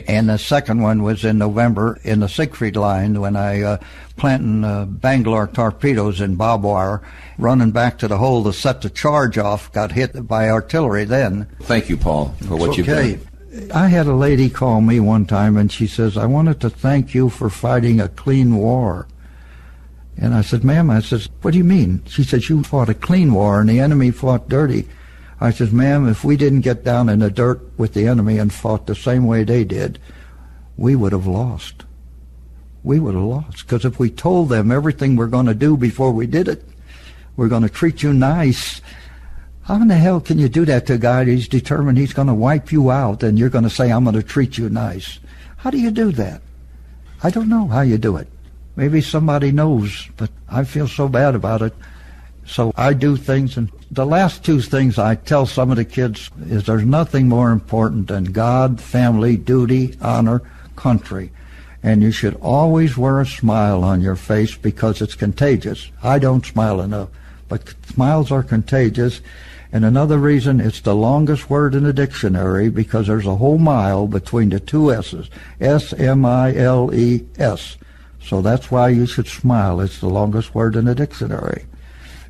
And the second one was in November in the Siegfried Line when I planting Bangalore torpedoes in barbed wire, running back to the hole to set the charge off, got hit by artillery then. Thank you, Paul, for what you've done. I had a lady call me one time and she says, I wanted to thank you for fighting a clean war. And I said, ma'am, what do you mean? She said, you fought a clean war and the enemy fought dirty. I said, ma'am, if we didn't get down in the dirt with the enemy and fought the same way they did, we would have lost. We would have lost. Because if we told them everything we're going to do before we did it, we're going to treat you nice, how in the hell can you do that to a guy who's determined he's going to wipe you out and you're going to say, I'm going to treat you nice? How do you do that? I don't know how you do it. Maybe somebody knows, but I feel so bad about it. So I do things, and the last 2 things I tell some of the kids is there's nothing more important than God, family, duty, honor, country. And you should always wear a smile on your face because it's contagious. I don't smile enough, but smiles are contagious. And another reason, it's the longest word in the dictionary because there's a whole mile between the 2 S's, S-M-I-L-E-S. So that's why you should smile. It's the longest word in the dictionary.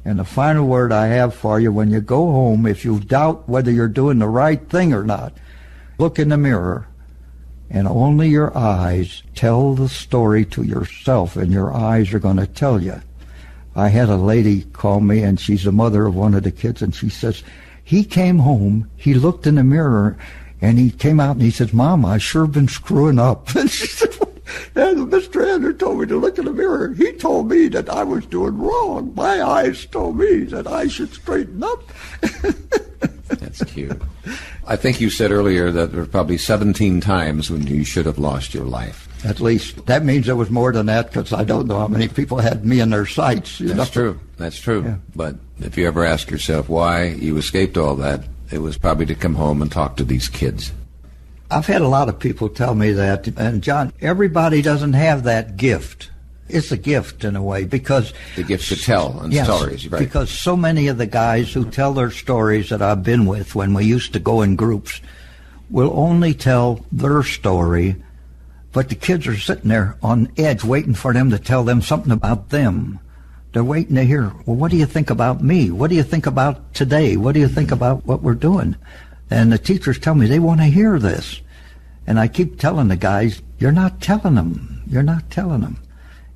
And the final word I have for you, when you go home, if you doubt whether you're doing the right thing or not, look in the mirror, and only your eyes tell the story to yourself, and your eyes are going to tell you. I had a lady call me, and she's the mother of one of the kids, and she says, he came home, he looked in the mirror, and he came out and he says, Mom, I sure been screwing up. And she said, and Mr. Andert told me to look in the mirror. He told me that I was doing wrong. My eyes told me that I should straighten up. That's cute. I think you said earlier that there were probably 17 times when you should have lost your life. At least. That means there was more than that because I don't know how many people had me in their sights. That's true. That's true. Yeah. But if you ever ask yourself why you escaped all that, it was probably to come home and talk to these kids. I've had a lot of people tell me that, and John, everybody doesn't have that gift. It's a gift in a way because... The gift to tell and stories, right? Because so many of the guys who tell their stories that I've been with when we used to go in groups will only tell their story, but the kids are sitting there on edge waiting for them to tell them something about them. They're waiting to hear, well, what do you think about me? What do you think about today? What do you think about what we're doing? And the teachers tell me they want to hear this. And I keep telling the guys, you're not telling them. You're not telling them.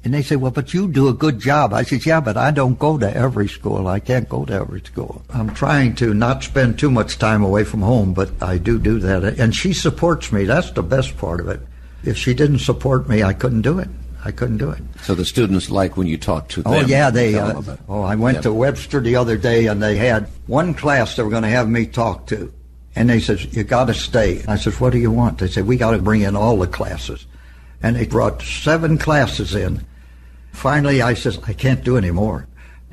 And they say, well, but you do a good job. I said, yeah, but I don't go to every school. I can't go to every school. I'm trying to not spend too much time away from home, but I do that. And she supports me. That's the best part of it. If she didn't support me, I couldn't do it. I couldn't do it. So the students like when you talk to them? Oh, yeah. I went to Webster the other day, and they had one class they were going to have me talk to. And they said, you got to stay. I said, what do you want? They said, we got to bring in all the classes. And they brought 7 classes in. Finally, I said, I can't do any more.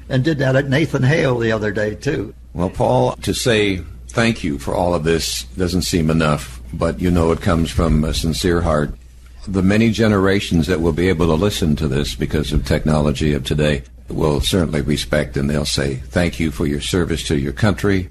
And did that at Nathan Hale the other day, too. Well, Paul, to say thank you for all of this doesn't seem enough, but you know it comes from a sincere heart. The many generations that will be able to listen to this because of technology of today will certainly respect, and they'll say thank you for your service to your country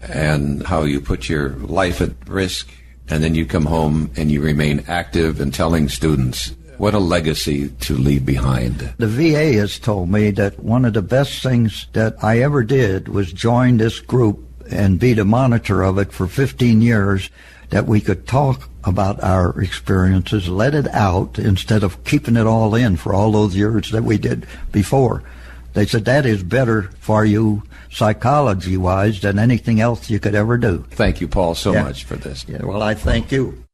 and how you put your life at risk, and then you come home and you remain active in telling students What a legacy to leave behind. The VA has told me that one of the best things that I ever did was join this group and be the monitor of it for 15 years, that we could talk about our experiences, let it out, instead of keeping it all in for all those years that we did before. They said that is better for you psychology-wise than anything else you could ever do. Thank you, Paul, so much for this. Yeah, well, I thank you.